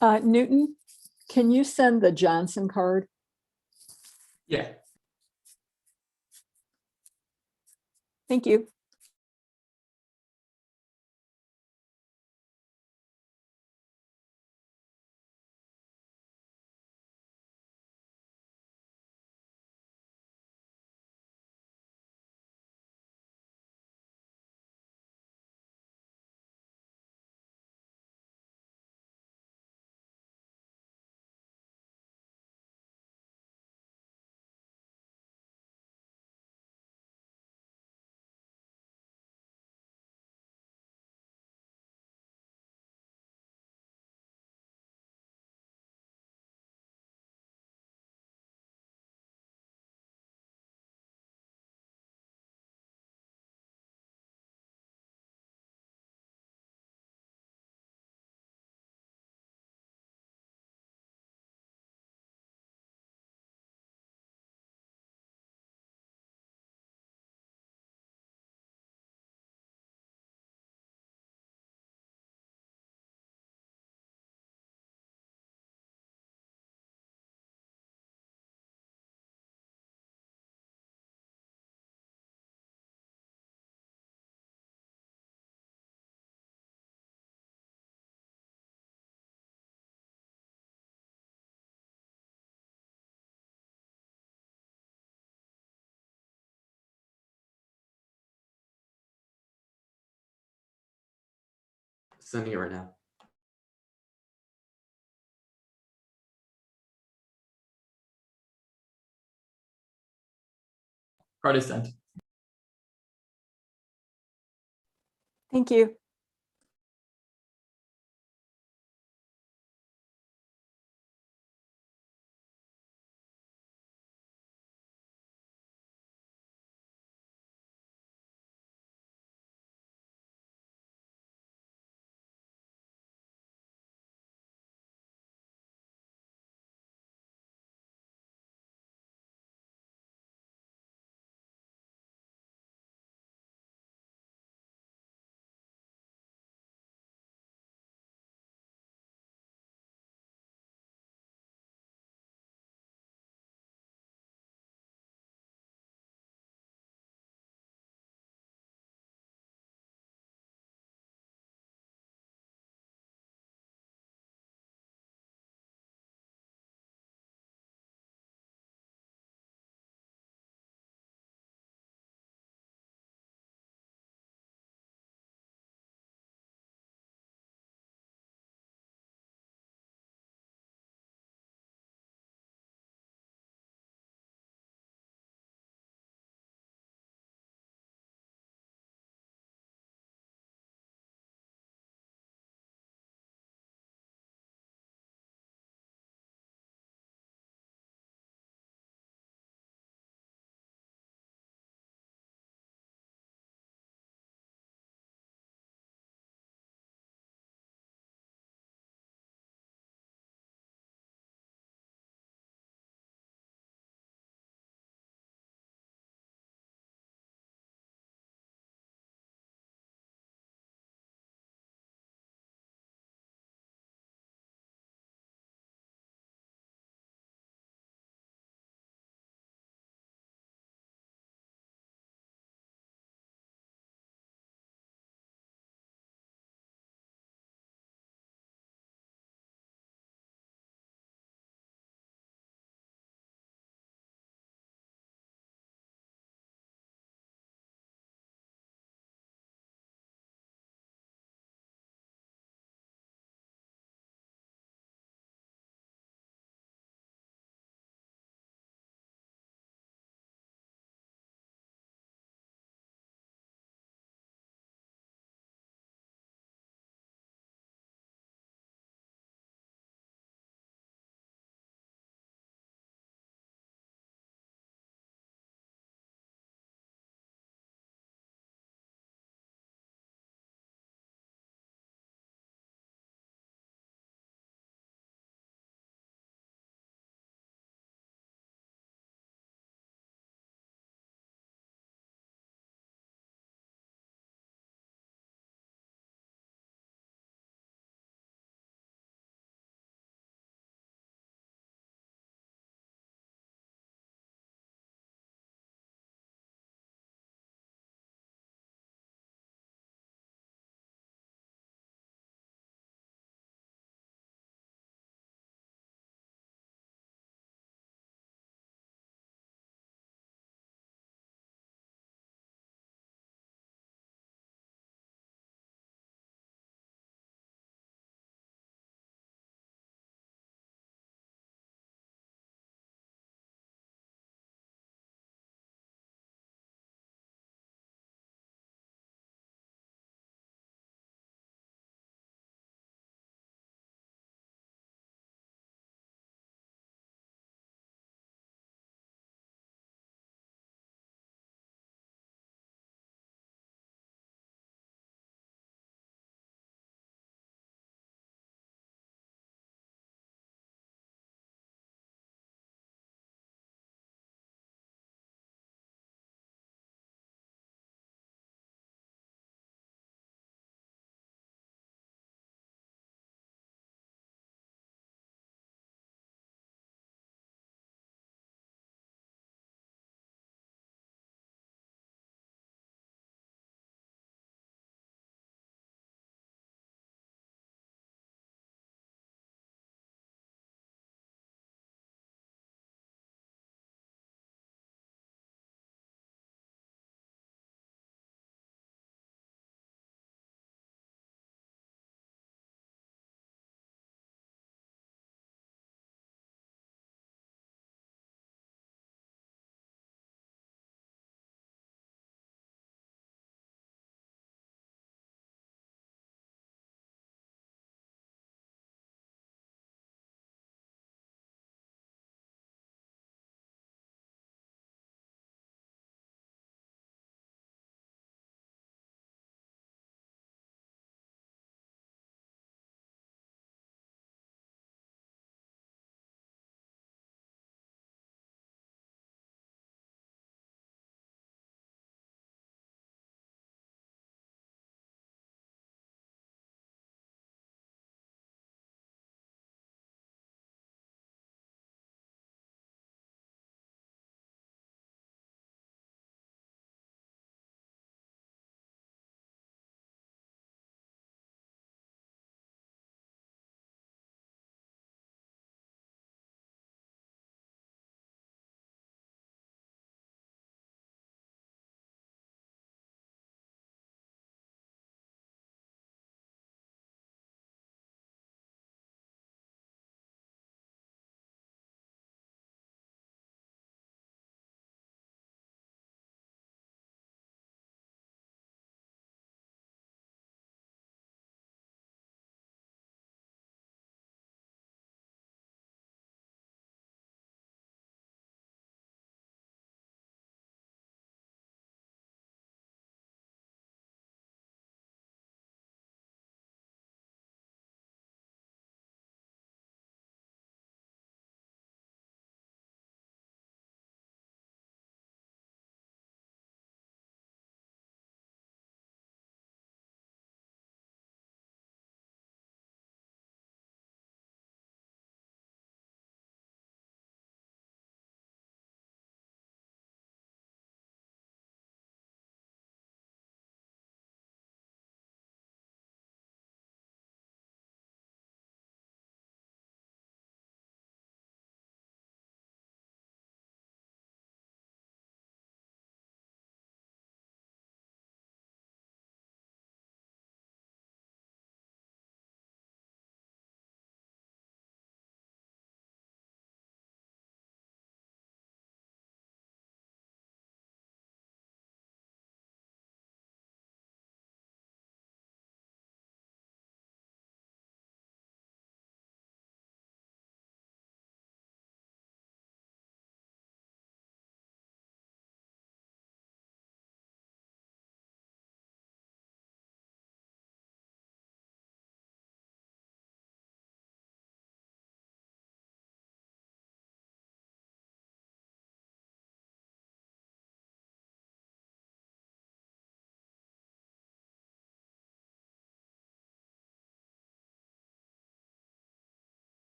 Newton, can you send the Johnson card? Yeah. Thank you. Sending it right now. Card is sent. Thank you.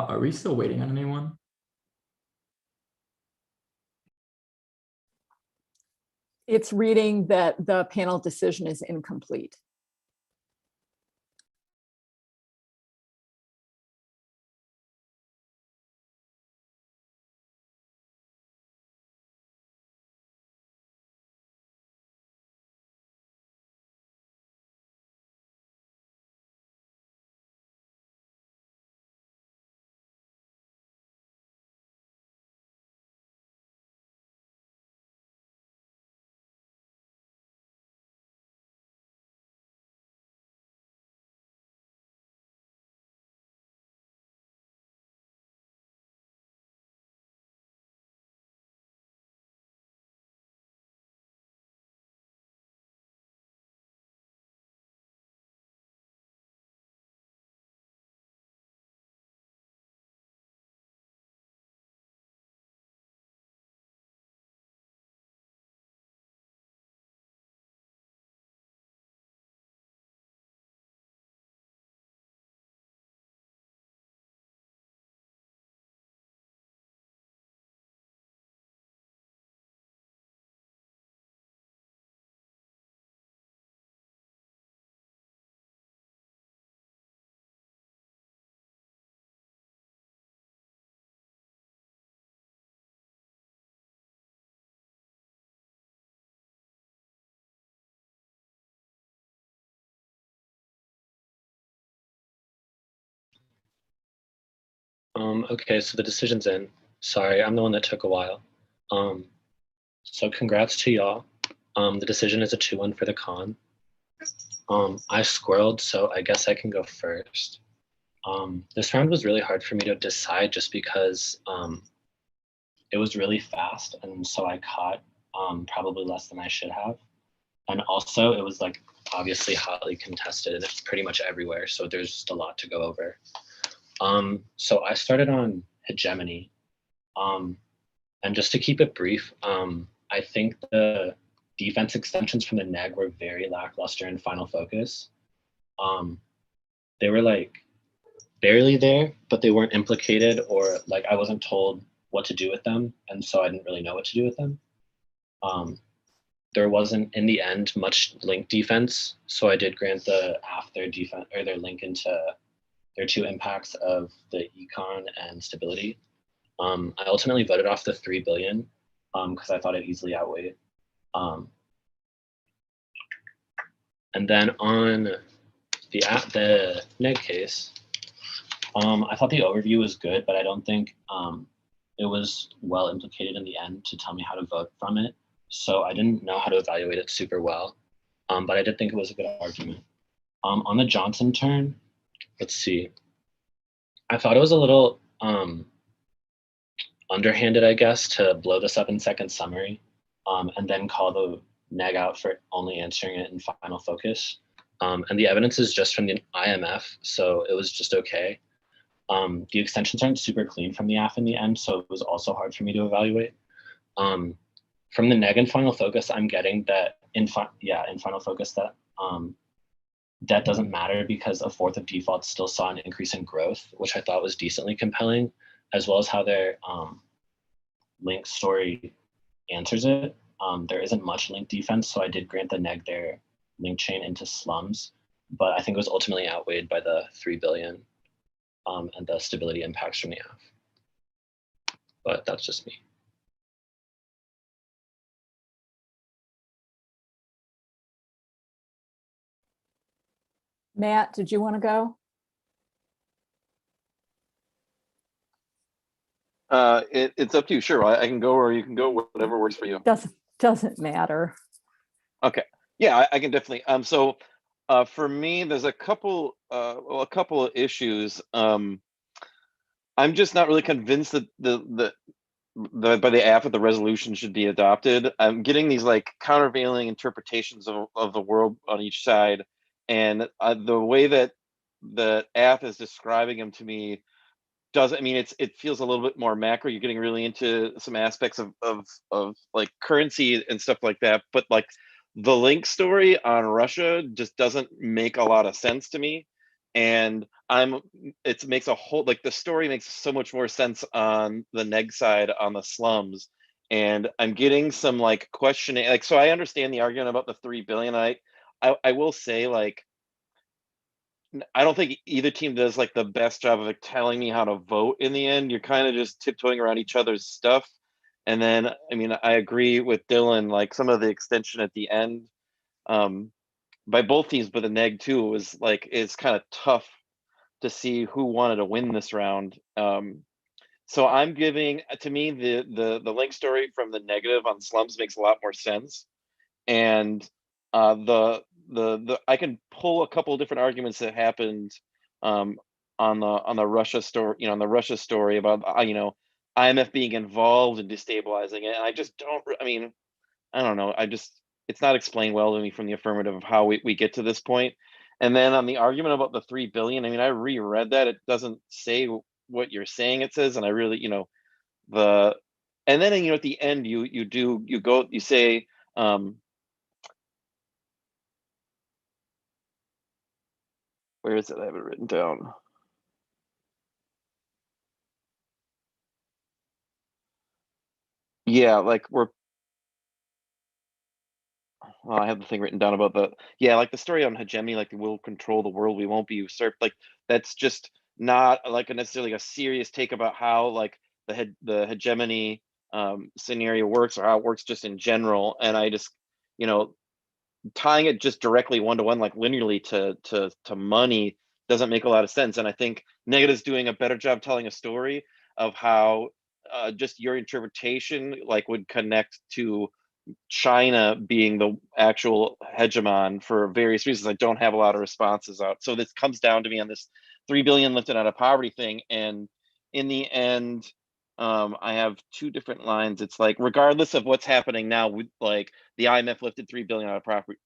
Are we still waiting on anyone? It's reading that the panel decision is incomplete. Okay, so the decision's in. Sorry, I'm the one that took a while. So congrats to y'all. The decision is a 2-1 for the con. I squirreled, so I guess I can go first. This round was really hard for me to decide just because it was really fast, and so I caught probably less than I should have. And also it was like obviously hotly contested and it's pretty much everywhere, so there's just a lot to go over. So I started on hegemony. And just to keep it brief, I think the defense extensions from the neg were very lackluster in Final Focus. They were like barely there, but they weren't implicated, or like I wasn't told what to do with them, and so I didn't really know what to do with them. There wasn't in the end much link defense, so I did grant the AF their defense or their link into their 2 impacts of the econ and stability. I ultimately voted off the 3 billion because I thought it easily outweighed. And then on the neg case, I thought the overview was good, but I don't think it was well implicated in the end to tell me how to vote from it. So I didn't know how to evaluate it super well, but I did think it was a good argument. On the Johnson turn, let's see. I thought it was a little underhanded, I guess, to blow this up in second summary and then call the neg out for only answering it in Final Focus. And the evidence is just from the IMF, so it was just okay. The extensions aren't super clean from the AF in the end, so it was also hard for me to evaluate. From the neg and Final Focus, I'm getting that in Final Focus that that doesn't matter because a 4th of default still saw an increase in growth, which I thought was decently compelling, as well as how their link story answers it. There isn't much link defense, so I did grant the neg their link chain into slums, but I think it was ultimately outweighed by the 3 billion and the stability impacts from the AF. But that's just me. Matt, did you want to go? It's up to you. Sure, I can go or you can go, whatever works for you. Doesn't matter. Okay. Yeah, I can definitely. So for me, there's a couple of issues. I'm just not really convinced that by the AF that the resolution should be adopted. I'm getting these like countervailing interpretations of the world on each side, and the way that the AF is describing them to me doesn't, I mean, it feels a little bit more macro. You're getting really into some aspects of like currency and stuff like that, but like the link story on Russia just doesn't make a lot of sense to me. and it makes a whole, like, the story makes so much more sense on the neg side on the slums, and I'm getting some like questioning, like, so I understand the argument about the 3 billion. I will say, like, I don't think either team does like the best job of like telling me how to vote in the end. You're kind of just tiptoeing around each other's stuff. And then, I mean, I agree with Dylan, like some of the extension at the end, by both teams, but the neg too was like, it's kind of tough to see who wanted to win this round. So I'm giving, to me, the link story from the negative on slums makes a lot more sense. And the I can pull a couple of different arguments that happened on the Russia story, on the Russia story about IMF being involved in destabilizing it. And I just don't, I mean, I don't know. It's not explained well to me from the affirmative of how we get to this point. And then on the argument about the 3 billion, I mean, I reread that. It doesn't say what you're saying it says. And I really, and then, at the end, you say, where is it? I have it written down. Yeah, like I have the thing written down about like the story on hegemony, like we'll control the world, we won't be usurped. Like that's just not like necessarily a serious take about how like the hegemony scenario works, or how it works just in general. And I just, tying it just directly one-to-one, like linearly to money, doesn't make a lot of sense. And I think Negative's doing a better job telling a story of how just your interpretation like would connect to China being the actual hegemon for various reasons. I don't have a lot of responses out. So this comes down to me on this 3 billion lifted out of poverty thing. And in the end, I have two different lines. It's like, regardless of what's happening now, with like the IMF lifted 3 billion out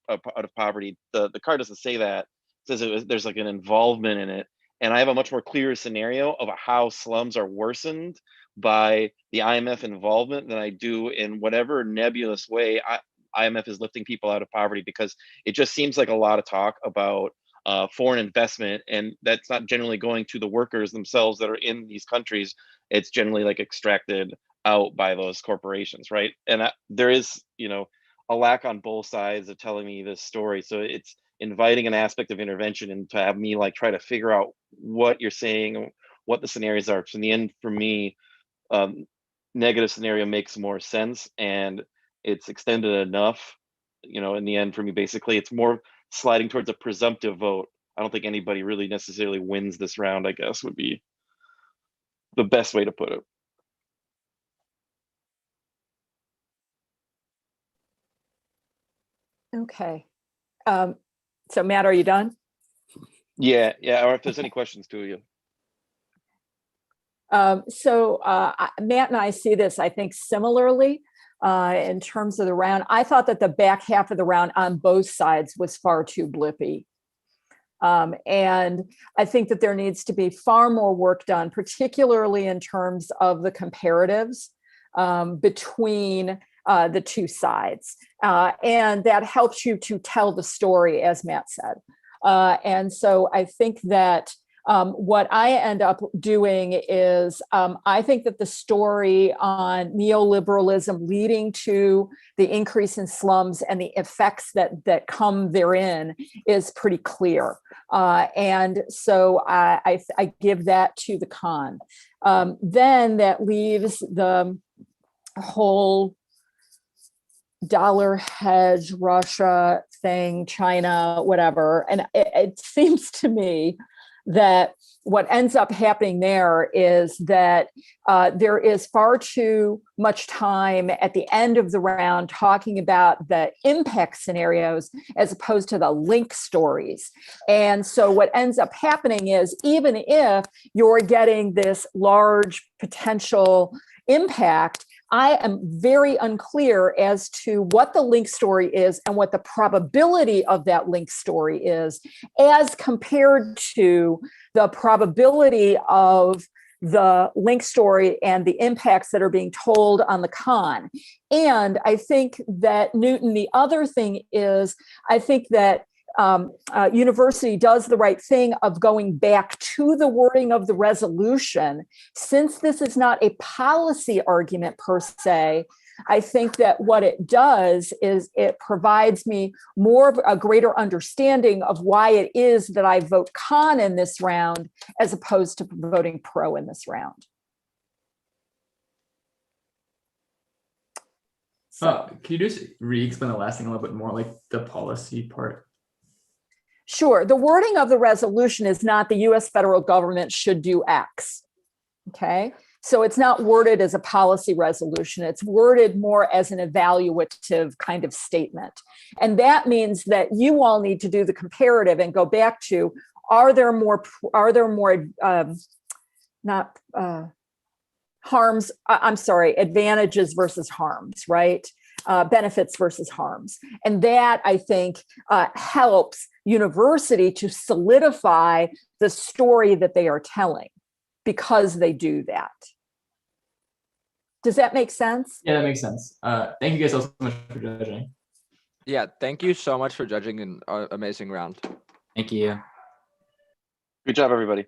of poverty. The card doesn't say that. It says there's like an involvement in it. And I have a much more clear scenario of how slums are worsened by the IMF involvement than I do in whatever nebulous way IMF is lifting people out of poverty, because it just seems like a lot of talk about foreign investment, and that's not generally going to the workers themselves that are in these countries. It's generally like extracted out by those corporations, right? And there is, a lack on both sides of telling me this story. So it's inviting an aspect of intervention and to have me like try to figure out what you're saying, what the scenarios are. So in the end, for me, negative scenario makes more sense, and it's extended enough, in the end for me. Basically, it's more sliding towards a presumptive vote. I don't think anybody really necessarily wins this round, I guess, would be the best way to put it. Okay. So Matt, are you done? Yeah. Or if there's any questions to you. So Matt and I see this, I think, similarly in terms of the round. I thought that the back half of the round on both sides was far too blippy. And I think that there needs to be far more work done, particularly in terms of the comparatives between the two sides. And that helps you to tell the story, as Matt said. And so I think that what I end up doing is I think that the story on neoliberalism leading to the increase in slums and the effects that come therein is pretty clear. And so I give that to the con. Then that leaves the whole dollar hedge, Russia thing, China, whatever. And it seems to me that what ends up happening there is that there is far too much time at the end of the round talking about the impact scenarios as opposed to the link stories. And so what ends up happening is, even if you're getting this large potential impact, I am very unclear as to what the link story is and what the probability of that link story is, as compared to the probability of the link story and the impacts that are being told on the con. And I think that, Newton, the other thing is, I think that university does the right thing of going back to the wording of the resolution. Since this is not a policy argument per se, I think that what it does is it provides me more of a greater understanding of why it is that I vote con in this round as opposed to voting pro in this round. Can you just re-explain the last thing a little bit more, like the policy part? Sure. The wording of the resolution is not the US federal government should do X. Okay. So it's not worded as a policy resolution. It's worded more as an evaluative kind of statement. And that means that you all need to do the comparative and go back to, are there more advantages versus harms, right? Benefits versus harms. And that, I think, helps university to solidify the story that they are telling, because they do that. Does that make sense? Yeah, that makes sense. Thank you guys all so much for judging. Yeah, thank you so much for judging an amazing round. Thank you. Good job, everybody.